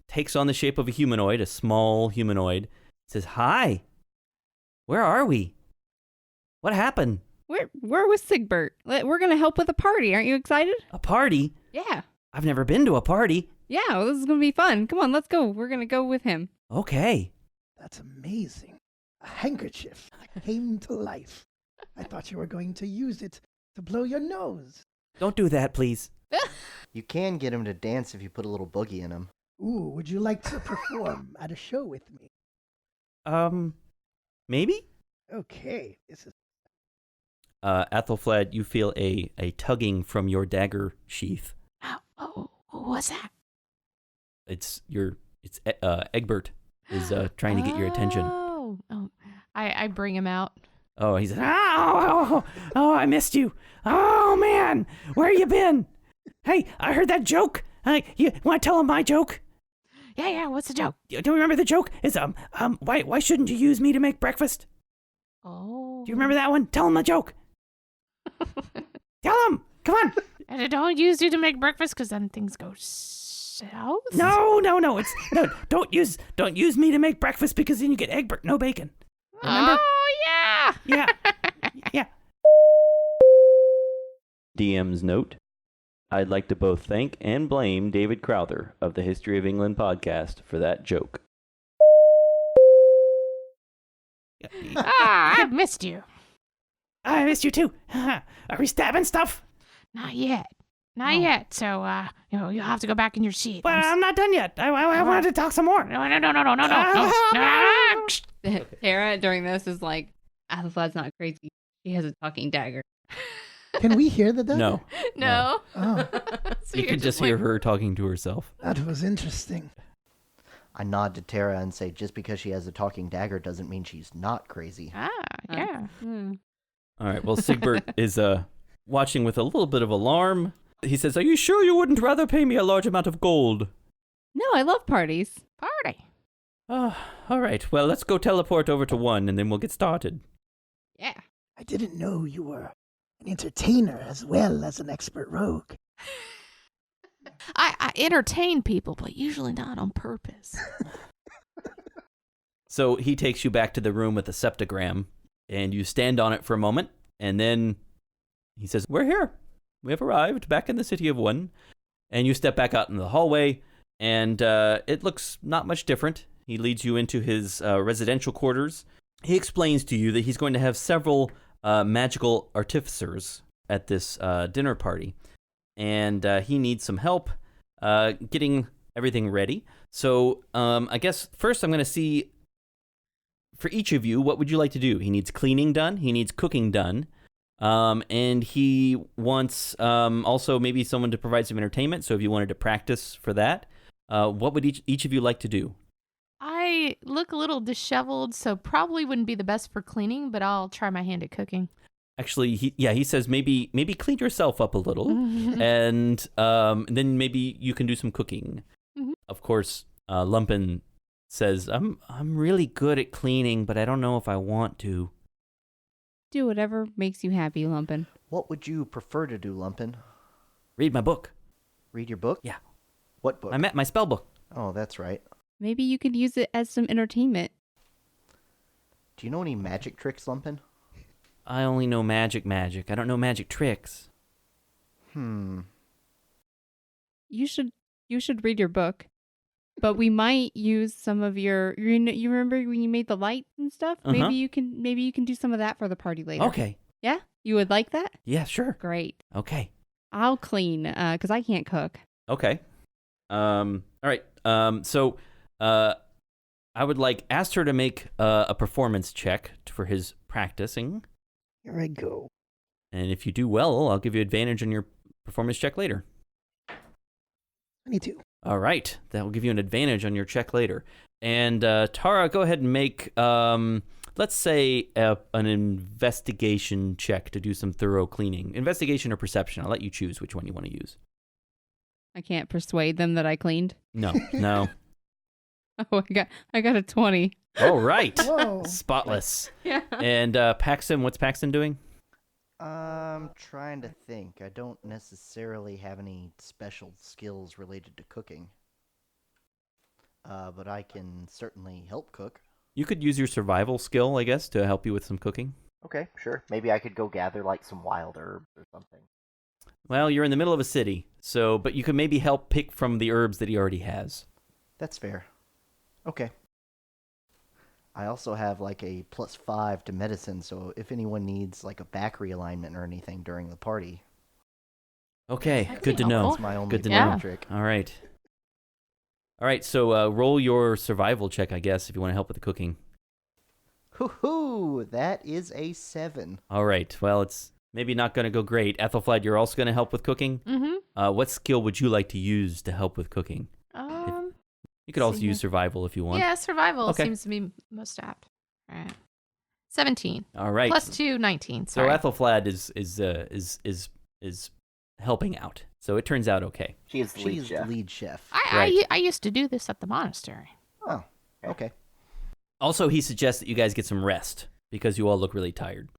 takes on the shape of a humanoid, a small humanoid. It says, "Hi, where are we? What happened? Where was Sigbert? We're going to help with a party. Aren't you excited? A party? Yeah. I've never been to a party." Yeah, well, this is going to be fun. Come on, let's go. We're going to go with him. Okay. That's amazing. A handkerchief that came to life. I thought you were going to use it to blow your nose. Don't do that, please. You can get him to dance if you put a little boogie in him. Ooh, would you like to perform at a show with me? Maybe? Okay, this is... Athelflaed, you feel a tugging from your dagger sheath. Oh, what's that? It's Egbert is trying to get your attention. Oh, I bring him out. Oh, he said, Oh, I missed you. Oh, man. Where you been? Hey, I heard that joke. You want to tell him my joke? Yeah, what's the joke? Do you remember the joke? It's, why shouldn't you use me to make breakfast? Oh. Do you remember that one? Tell him the joke. Tell him. Come on. And I don't use you to make breakfast because then things go south? No. It's no. Don't use me to make breakfast because then you get Egbert, no bacon. Remember? Oh, yeah. Yeah. DM's note. I'd like to both thank and blame David Crowther of the History of England podcast for that joke. I've missed you. I missed you too. Are we stabbing stuff? Not yet. Not yet. So, you'll have to go back in your seat. Well, I'm not done yet. I wanted to talk some more. No. Tara, during this, is like, Athelflaed's not crazy. She has a talking dagger. Can we hear the dagger? No. No. Oh, So You you're can just like, hear her talking to herself. that was interesting. I nod to Tara and say, just because she has a talking dagger doesn't mean she's not crazy. Yeah. All right, well, Sigbert is watching with a little bit of alarm. He says, "Are you sure you wouldn't rather pay me a large amount of gold?" No, I love parties. Party. All right, well, let's go teleport over to One, and then we'll get started. Yeah. I didn't know you were an entertainer as well as an expert rogue. I entertain people, but usually not on purpose. So he takes you back to the room with the septagram, and you stand on it for a moment, and then he says, "We're here. We have arrived back in the city of One." And you step back out in the hallway, and it looks not much different. He leads you into his residential quarters. He explains to you that he's going to have several magical artificers at this dinner party, and he needs some help getting everything ready. So I guess first I'm going to see, for each of you, what would you like to do? He needs cleaning done. He needs cooking done. And he wants also maybe someone to provide some entertainment. So if you wanted to practice for that, what would each of you like to do? I look a little disheveled, so probably wouldn't be the best for cleaning, but I'll try my hand at cooking. Actually, he says maybe clean yourself up a little, and then maybe you can do some cooking. Mhm. Of course, Lumpin says, I'm really good at cleaning, but I don't know if I want to. Do whatever makes you happy, Lumpin. What would you prefer to do, Lumpin? Read my book. Read your book? Yeah. What book? My spell book. Oh, that's right. Maybe you could use it as some entertainment. Do you know any magic tricks, Lumpin? I only know magic. I don't know magic tricks. Hmm. You should read your book. But we might use some of your. You remember when you made the light and stuff? Uh-huh. Maybe you can do some of that for the party later. Okay. Yeah. You would like that? Yeah, sure. Great. Okay. I'll clean, because I can't cook. Okay. All right. So, I would ask her to make a performance check for his practicing. Here I go. And if you do well, I'll give you advantage on your performance check later. 22. All right. That will give you an advantage on your check later. And Tara, go ahead and make, let's say, an investigation check to do some thorough cleaning. Investigation or perception. I'll let you choose which one you want to use. I can't persuade them that I cleaned. No. Oh, I got a 20. All right. Whoa. Spotless. Yeah. And Paxton, what's Paxton doing? I'm trying to think. I don't necessarily have any special skills related to cooking. But I can certainly help cook. You could use your survival skill, I guess, to help you with some cooking. Okay, sure. Maybe I could go gather some wild herbs or something. Well, you're in the middle of a city, but you could maybe help pick from the herbs that he already has. That's fair. Okay. I also have a +5 to medicine, so if anyone needs a back realignment or anything during the party. Okay, That'd good be to know. helpful. That's my only Good to know. trick. All right. So roll your survival check, I guess, if you want to help with the cooking. Hoo-hoo! That is a 7. All right. Well, it's maybe not going to go great. Ethelflaed, you're also going to help with cooking? Mm-hmm. What skill would you like to use to help with cooking? You could also see use here. survival if you want. Yeah, survival Okay. seems to be most apt. All right. 17. All right. Plus 2, 19. So Sorry. Ethelflaed is helping out. So it turns out okay. She's the lead chef. I used to do this at the monastery. Oh, okay. Also, he suggests that you guys get some rest because you all look really tired.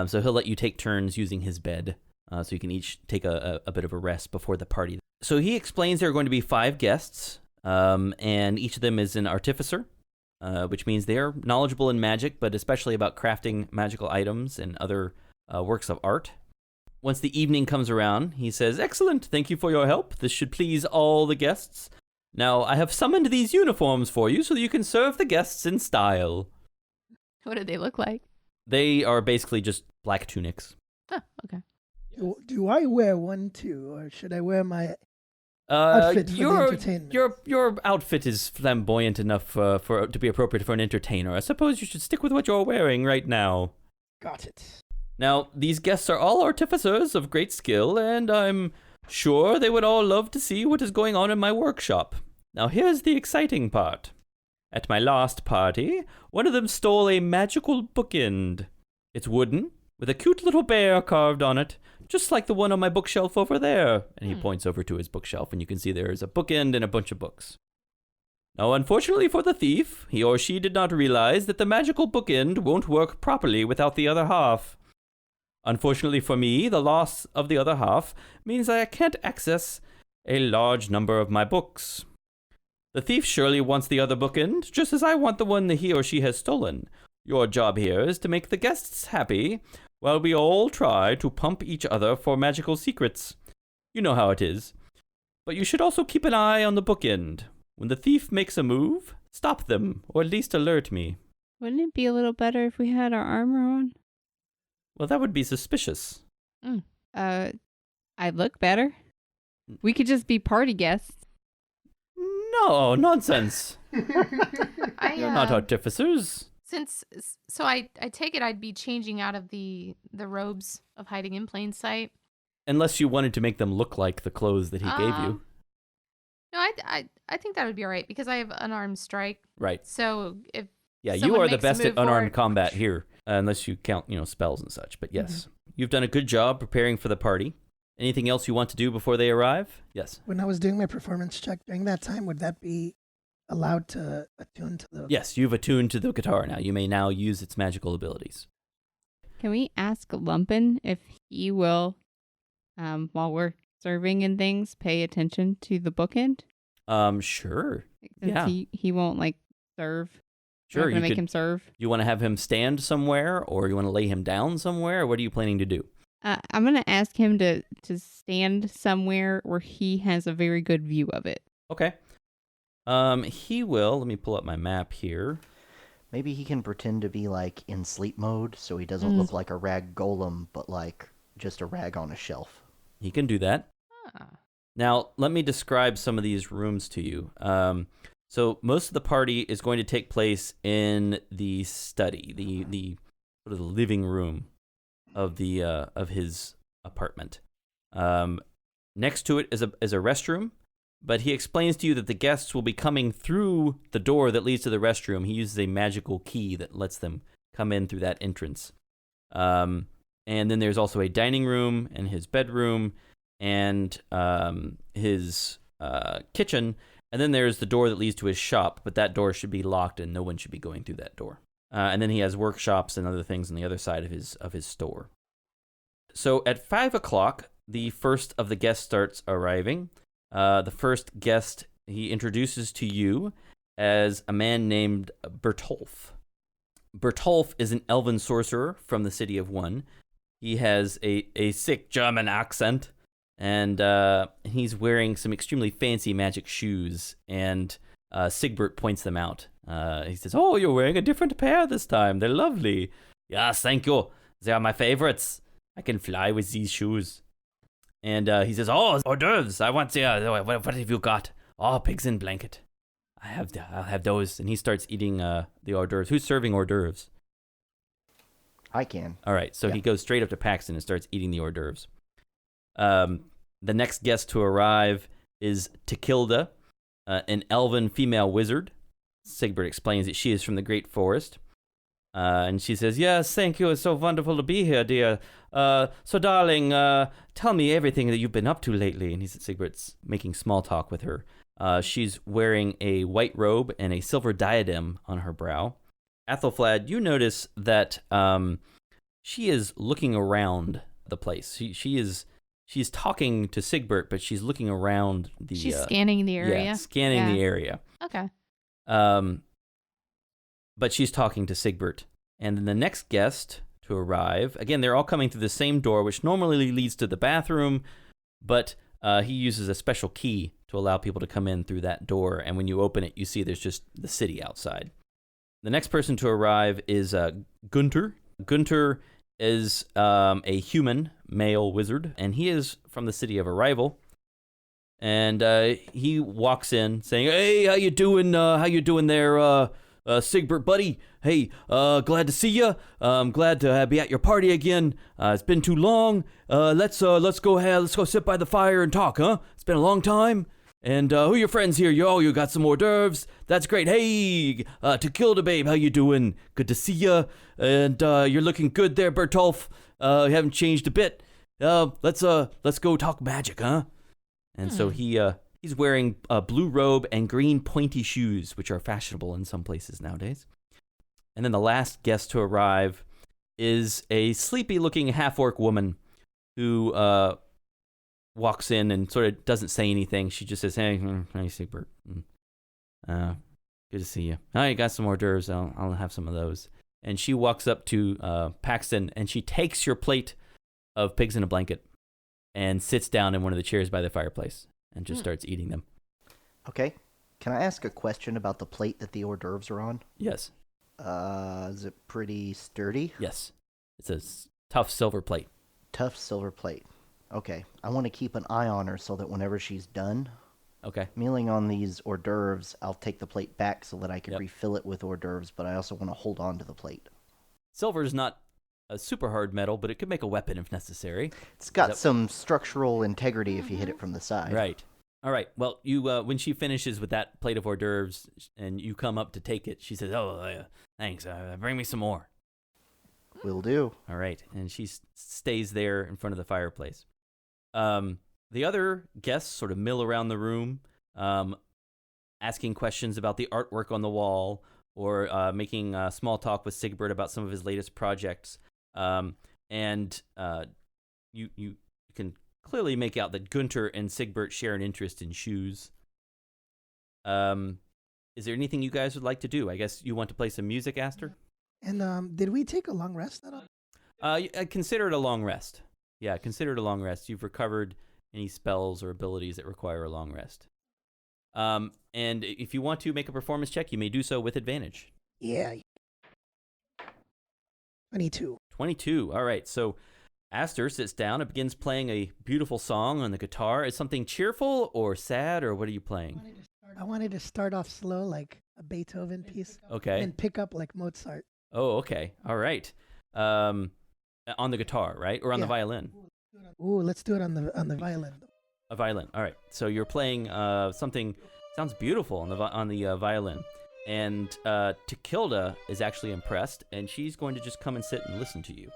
So he'll let you take turns using his bed, so you can each take a bit of a rest before the party. So he explains there are going to be 5 guests, and each of them is an artificer, which means they're knowledgeable in magic, but especially about crafting magical items and other works of art. Once the evening comes around, he says, "Excellent, thank you for your help. This should please all the guests. Now, I have summoned these uniforms for you so that you can serve the guests in style." What do they look like? They are basically just black tunics. Oh, okay. Do I wear one too, or should I wear my outfit for the entertainment? Your outfit is flamboyant enough to be appropriate for an entertainer. I suppose you should stick with what you're wearing right now. Got it. Now, these guests are all artificers of great skill, and I'm sure they would all love to see what is going on in my workshop. Now, here's the exciting part. At my last party, one of them stole a magical bookend. It's wooden, with a cute little bear carved on it, just like the one on my bookshelf over there. And he points over to his bookshelf, and you can see there is a bookend and a bunch of books. Now, unfortunately for the thief, he or she did not realize that the magical bookend won't work properly without the other half. Unfortunately for me, the loss of the other half means I can't access a large number of my books. The thief surely wants the other bookend, just as I want the one that he or she has stolen. Your job here is to make the guests happy, while we all try to pump each other for magical secrets. You know how it is. But you should also keep an eye on the bookend. When the thief makes a move, stop them, or at least alert me. Wouldn't it be a little better if we had our armor on? Well, that would be suspicious. I'd look better. We could just be party guests. No, nonsense. I, You're not artificers. I take it I'd be changing out of the robes of hiding in plain sight. Unless you wanted to make them look like the clothes that he gave you. No, I think that would be all right because I have unarmed strike. Right. So if Yeah, you someone are the makes a best at move unarmed forward- combat here, unless you count, spells and such. But yes, you've done a good job preparing for the party. Anything else you want to do before they arrive? Yes. When I was doing my performance check during that time, would that be allowed to attune to the... Yes, you've attuned to the guitar now. You may now use its magical abilities. Can we ask Lumpin if he will, while we're serving and things, pay attention to the bookend? Sure. Since Yeah. he won't serve. Sure. We're gonna make him serve. You want to have him stand somewhere, or you want to lay him down somewhere? Or what are you planning to do? I'm gonna ask him to stand somewhere where he has a very good view of it. Okay. He will. Let me pull up my map here. Maybe he can pretend to be, like, in sleep mode, so he doesn't look like a rag golem, but, like, just a rag on a shelf. He can do that. Ah. Now, let me describe some of these rooms to you. So most of the party is going to take place in the study, the sort of the living room of his apartment. Next to it is a restroom, but he explains to you that the guests will be coming through the door that leads to the restroom. He uses a magical key that lets them come in through that entrance. And then there's also a dining room and his bedroom and his kitchen. And then there's the door that leads to his shop, but that door should be locked and no one should be going through that door. And then he has workshops and other things on the other side of his store. So at 5 o'clock, the first of the guests starts arriving. The first guest he introduces to you as a man named Bertholf. Bertholf is an elven sorcerer from the city of One. He has a sick German accent, and he's wearing some extremely fancy magic shoes, and Sigbert points them out. He says, "Oh, you're wearing a different pair this time. They're lovely." "Yes, thank you. They are my favorites. I can fly with these shoes." And he says, "Oh, hors d'oeuvres. I want the, what have you got? Oh, pigs in blanket. I'll have those." And he starts eating the hors d'oeuvres. Who's serving hors d'oeuvres? I can. All right, so he goes straight up to Paxton and starts eating the hors d'oeuvres. The next guest to arrive is Tekilda, an elven female wizard. Sigbert explains that she is from the Great Forest. And she says, "Yes, thank you. It's so wonderful to be here, dear. So, darling, tell me everything that you've been up to lately." And Sigbert's making small talk with her. She's wearing a white robe and a silver diadem on her brow. Athelflaed, you notice that she is looking around the place. She's talking to Sigbert, but she's looking around the. She's scanning the area. Yeah, scanning the area. Okay. But she's talking to Sigbert. And then the next guest to arrive, again, they're all coming through the same door, which normally leads to the bathroom, but he uses a special key to allow people to come in through that door. And when you open it, you see there's just the city outside. The next person to arrive is Gunter. Gunter is a human male wizard, and he is from the city of Arrival. And he walks in saying, "Hey, how you doing? How you doing there, Sigbert, buddy? Hey, glad to see you. I'm glad to be at your party again. It's been too long. Let's go sit by the fire and talk, huh? It's been a long time. And who are your friends here? You got some hors d'oeuvres? That's great. Hey, Tekilda, babe, how you doing? Good to see you. And you're looking good there, Bertholf. You haven't changed a bit. Let's go talk magic, huh?" And so he's wearing a blue robe and green pointy shoes, which are fashionable in some places nowadays. And then the last guest to arrive is a sleepy-looking half-orc woman who walks in and sort of doesn't say anything. She just says, "Hey, Sigbert. Good to see you. Oh, you got some hors d'oeuvres. I'll have some of those." And she walks up to Paxton, and she takes your plate of pigs in a blanket and sits down in one of the chairs by the fireplace and just starts eating them. Okay. Can I ask a question about the plate that the hors d'oeuvres are on? Yes. Is it pretty sturdy? Yes. It's a tough silver plate. Tough silver plate. Okay. I want to keep an eye on her so that whenever she's done mealing on these hors d'oeuvres, I'll take the plate back so that I can refill it with hors d'oeuvres, but I also want to hold on to the plate. Silver is not a super hard metal, but it could make a weapon if necessary. It's got some structural integrity if you hit it from the side. Right. All right. Well, you when she finishes with that plate of hors d'oeuvres and you come up to take it, she says, "Oh, thanks. Bring me some more." Will do. All right. And she stays there in front of the fireplace. The other guests sort of mill around the room, asking questions about the artwork on the wall or making small talk with Sigbert about some of his latest projects. And you can clearly make out that Gunter and Sigbert share an interest in shoes. Is there anything you guys would like to do? I guess you want to play some music, Aster? And did we take a long rest at all? Consider it a long rest. Yeah, consider it a long rest. You've recovered any spells or abilities that require a long rest. And if you want to make a performance check, you may do so with advantage. Yeah. 22. 22. All right. So Aster sits down and begins playing a beautiful song on the guitar. Is something cheerful or sad, or what are you playing? I wanted to start off slow, like a Beethoven piece, Okay. and pick up like Mozart. Oh, okay. All right. On the guitar, right? Or on the Yeah. violin? Ooh, let's do it on the violin. A violin. All right. So you're playing something sounds beautiful on the violin. And Tekilda is actually impressed, and she's going to just come and sit and listen to you.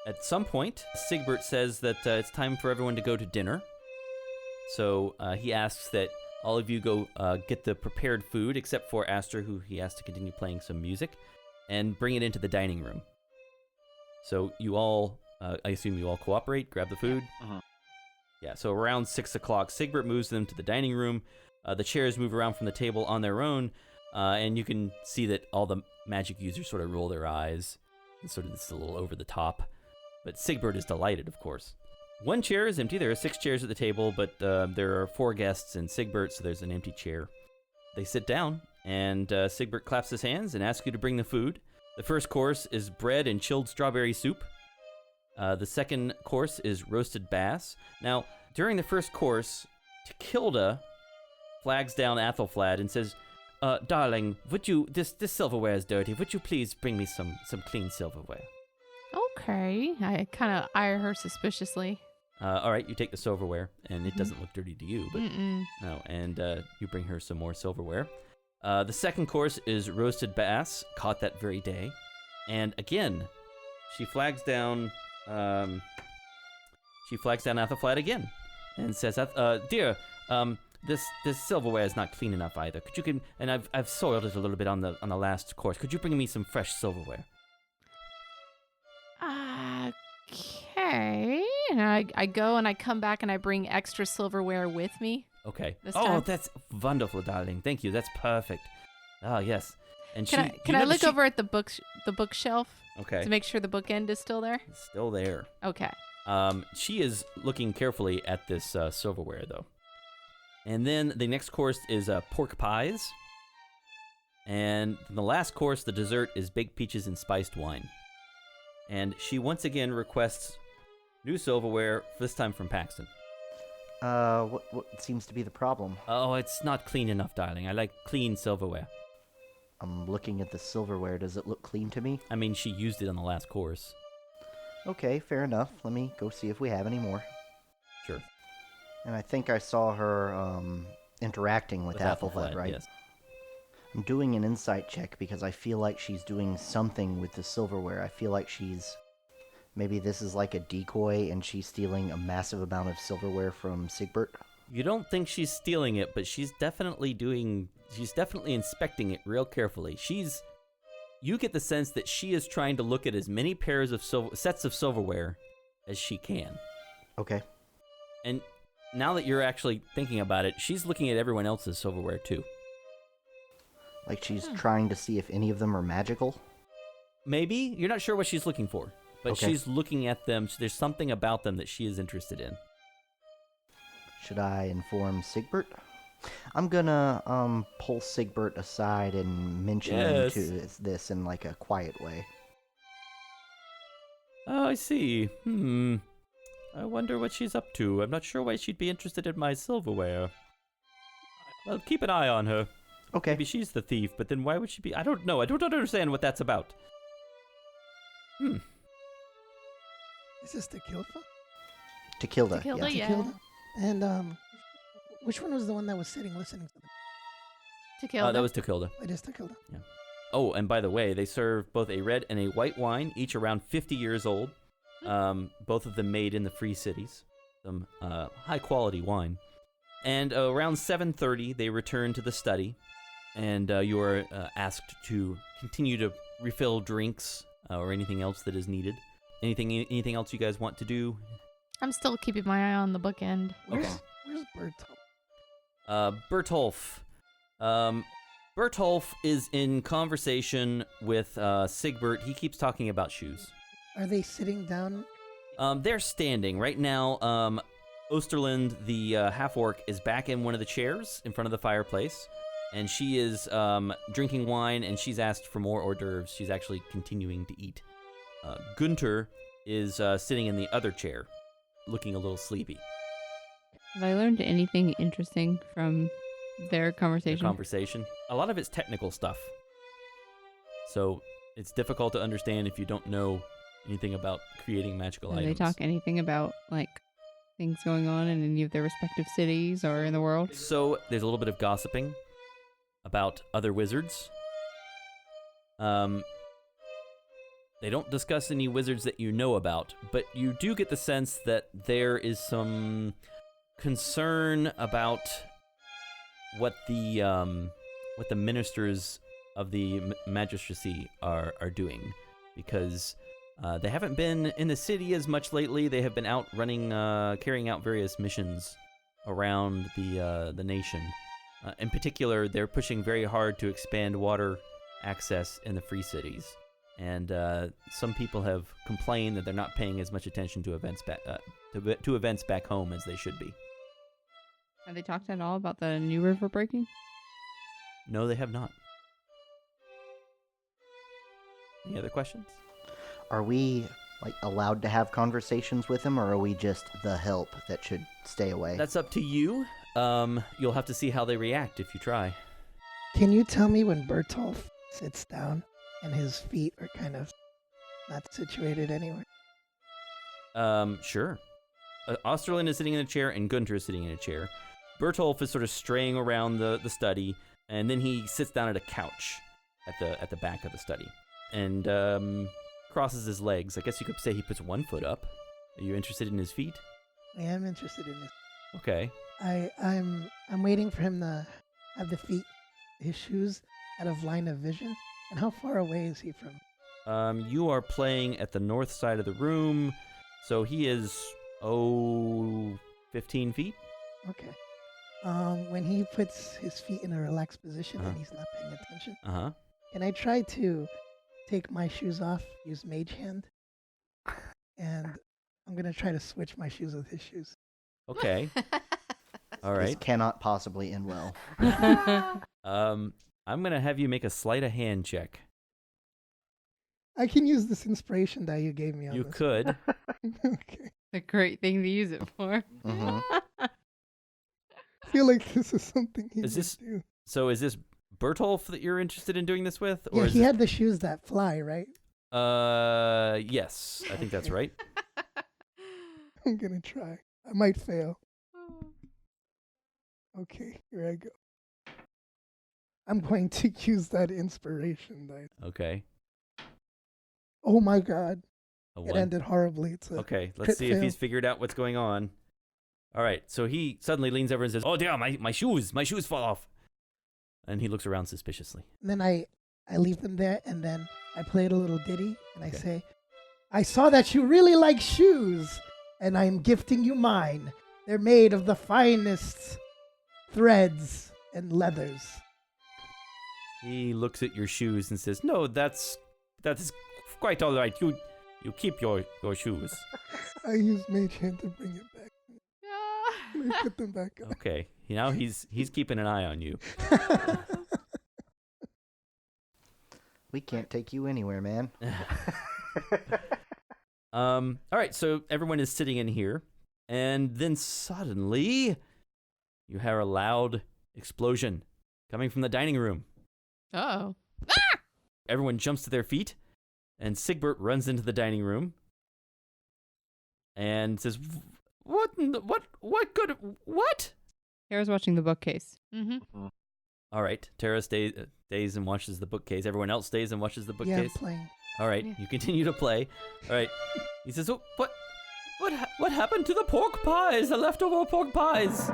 At some point, Sigbert says that it's time for everyone to go to dinner. So he asks that all of you go get the prepared food, except for Aster, who he has to continue playing some music, and bring it into the dining room. So you all, I assume you all cooperate, grab the food. Uh-huh. Yeah, so around 6 o'clock, Sigbert moves them to the dining room. The chairs move around from the table on their own, and you can see that all the magic users sort of roll their eyes. It's sort of this a little over the top. But Sigbert is delighted, of course. One chair is empty. There are 6 chairs at the table, but there are 4 guests and Sigbert, so there's an empty chair. They sit down, and Sigbert claps his hands and asks you to bring the food. The first course is bread and chilled strawberry soup. The second course is roasted bass. Now, during the first course, Tekilda flags down Athelflaed and says, darling, would you, this silverware is dirty. Would you please bring me some clean silverware? Okay. I kind of eye her suspiciously. All right, you take the silverware, and it doesn't look dirty to you, but Mm-mm. no, and you bring her some more silverware. The second course is roasted bass, caught that very day. And again, she flags down Athelflaed again and says, dear, this silverware is not clean enough either. And I've soiled it a little bit on the last course. Could you bring me some fresh silverware? Okay. And I go and I come back and I bring extra silverware with me. Okay. This Oh, time? that's wonderful, darling. Thank you. That's perfect. Ah, yes. And Can I look over at the bookshelf Okay. to make sure the bookend is still there? It's still there. Okay. She is looking carefully at this silverware, though. And then the next course is pork pies. And the last course, the dessert, is baked peaches and spiced wine. And she once again requests new silverware, this time from Paxton. What seems to be the problem? Oh, it's not clean enough, darling. I like clean silverware. I'm looking at the silverware. Does it look clean to me? I mean, she used it on the last course. Okay, fair enough. Let me go see if we have any more. Sure. And I think I saw her interacting with Athelflaed, right? Yes. I'm doing an insight check because I feel like she's doing something with the silverware. I feel like maybe this is like a decoy and she's stealing a massive amount of silverware from Sigbert. You don't think she's stealing it, but she's definitely inspecting it real carefully. You get the sense that she is trying to look at as many pairs of sets of silverware as she can. Okay. And now that you're actually thinking about it, she's looking at everyone else's silverware too. Like she's trying to see if any of them are magical? Maybe. You're not sure what she's looking for, but Okay. she's looking at them. There's something about them that she is interested in. Should I inform Sigbert? I'm gonna pull Sigbert aside and mention him to this in like a quiet way. Oh, I see. I wonder what she's up to. I'm not sure why she'd be interested in my silverware. Well, keep an eye on her. Okay. Maybe she's the thief, but then why would she be? I don't know. I don't understand what that's about. Is this Tekilda? Tekilda, Tekilda, yeah. yeah. Tekilda? And which one was the one that was sitting listening to them? To kill That was Tekilda. It is Tekilda. Oh, and by the way, they serve both a red and a white wine, each around 50 years old. Both of them made in the Free Cities. Some high-quality wine. And around 7:30, they return to the study, and you are asked to continue to refill drinks or anything else that is needed. Anything else you guys want to do? I'm still keeping my eye on the bookend. Where's Bertholf? Bertholf. Bertholf is in conversation with Sigbert. He keeps talking about shoes. Are they sitting down? They're standing. Right now, Osterland, the half-orc, is back in one of the chairs in front of the fireplace, and she is drinking wine, and she's asked for more hors d'oeuvres. She's actually continuing to eat. Gunter is sitting in the other chair, looking a little sleepy. Have I learned anything interesting from their conversation? A lot of it's technical stuff. So it's difficult to understand if you don't know anything about creating magical Do items. they talk anything about, like, things going on in any of their respective cities or in the world? So there's a little bit of gossiping about other wizards. They don't discuss any wizards that you know about, but you do get the sense that there is some concern about what the ministers of the magistracy are doing, because they haven't been in the city as much lately. They have been out running, carrying out various missions around the nation. In particular, they're pushing very hard to expand water access in the free cities. And some people have complained that they're not paying as much attention to events back home as they should be. Have they talked at all about the new river breaking? No, they have not. Any other questions? Are we allowed to have conversations with him, or are we just the help that should stay away? That's up to you. You'll have to see how they react if you try. Can you tell me when Bertholf sits down and his feet are kind of not situated anywhere? Sure. Osterlin is sitting in a chair and Gunter is sitting in a chair. Bertholf is sort of straying around the study, and then he sits down at a couch at the back of the study and crosses his legs. I guess you could say he puts one foot up. Are you interested in his feet? I am interested in this. Okay. I'm waiting for him to have his shoes out of line of vision. And how far away is he from? You are playing at the north side of the room, so he is 15 feet. Okay. When he puts his feet in a relaxed position and he's not paying attention, can I try to take my shoes off, use Mage Hand, and I'm gonna try to switch my shoes with his shoes. Okay. All right. This cannot possibly end well. I'm gonna have you make a sleight of hand check. I can use this inspiration that you gave me on You this. could. Okay. A great thing to use it for. Mm-hmm. I feel like this is something he would do. So is this Bertholf that you're interested in doing this with? Or Yeah, is he this... had the shoes that fly, right? Yes, I think that's right. I'm gonna try. I might fail. Okay, here I go. I'm going to use that inspiration dice. Okay. Oh my god. A It one. ended horribly. It's a Okay, let's crit see fail. if he's figured out what's going on. All right, so he suddenly leans over and says, "Oh dear, my shoes fall off." And he looks around suspiciously. And then I leave them there, and then I play it a little ditty, and I Okay. say, I saw that you really like shoes, and I am gifting you mine. They're made of the finest threads and leathers. He looks at your shoes and says, "No, that is quite all right. You keep your shoes." I use Mage Hand to bring it back. And I put them back on. Okay. Now he's keeping an eye on you. We can't take you anywhere, man. All right, so everyone is sitting in here, and then suddenly you hear a loud explosion coming from the dining room. Uh-oh. Everyone jumps to their feet, and Sigbert runs into the dining room and says, What? Tara's watching the bookcase. Mm-hmm. All right, Tara stays and watches the bookcase. Everyone else stays and watches the Yeah, I'm bookcase. playing. All right, Yeah. you continue to play. All right, he says, "Oh, what happened to the pork pies? The leftover pork pies?"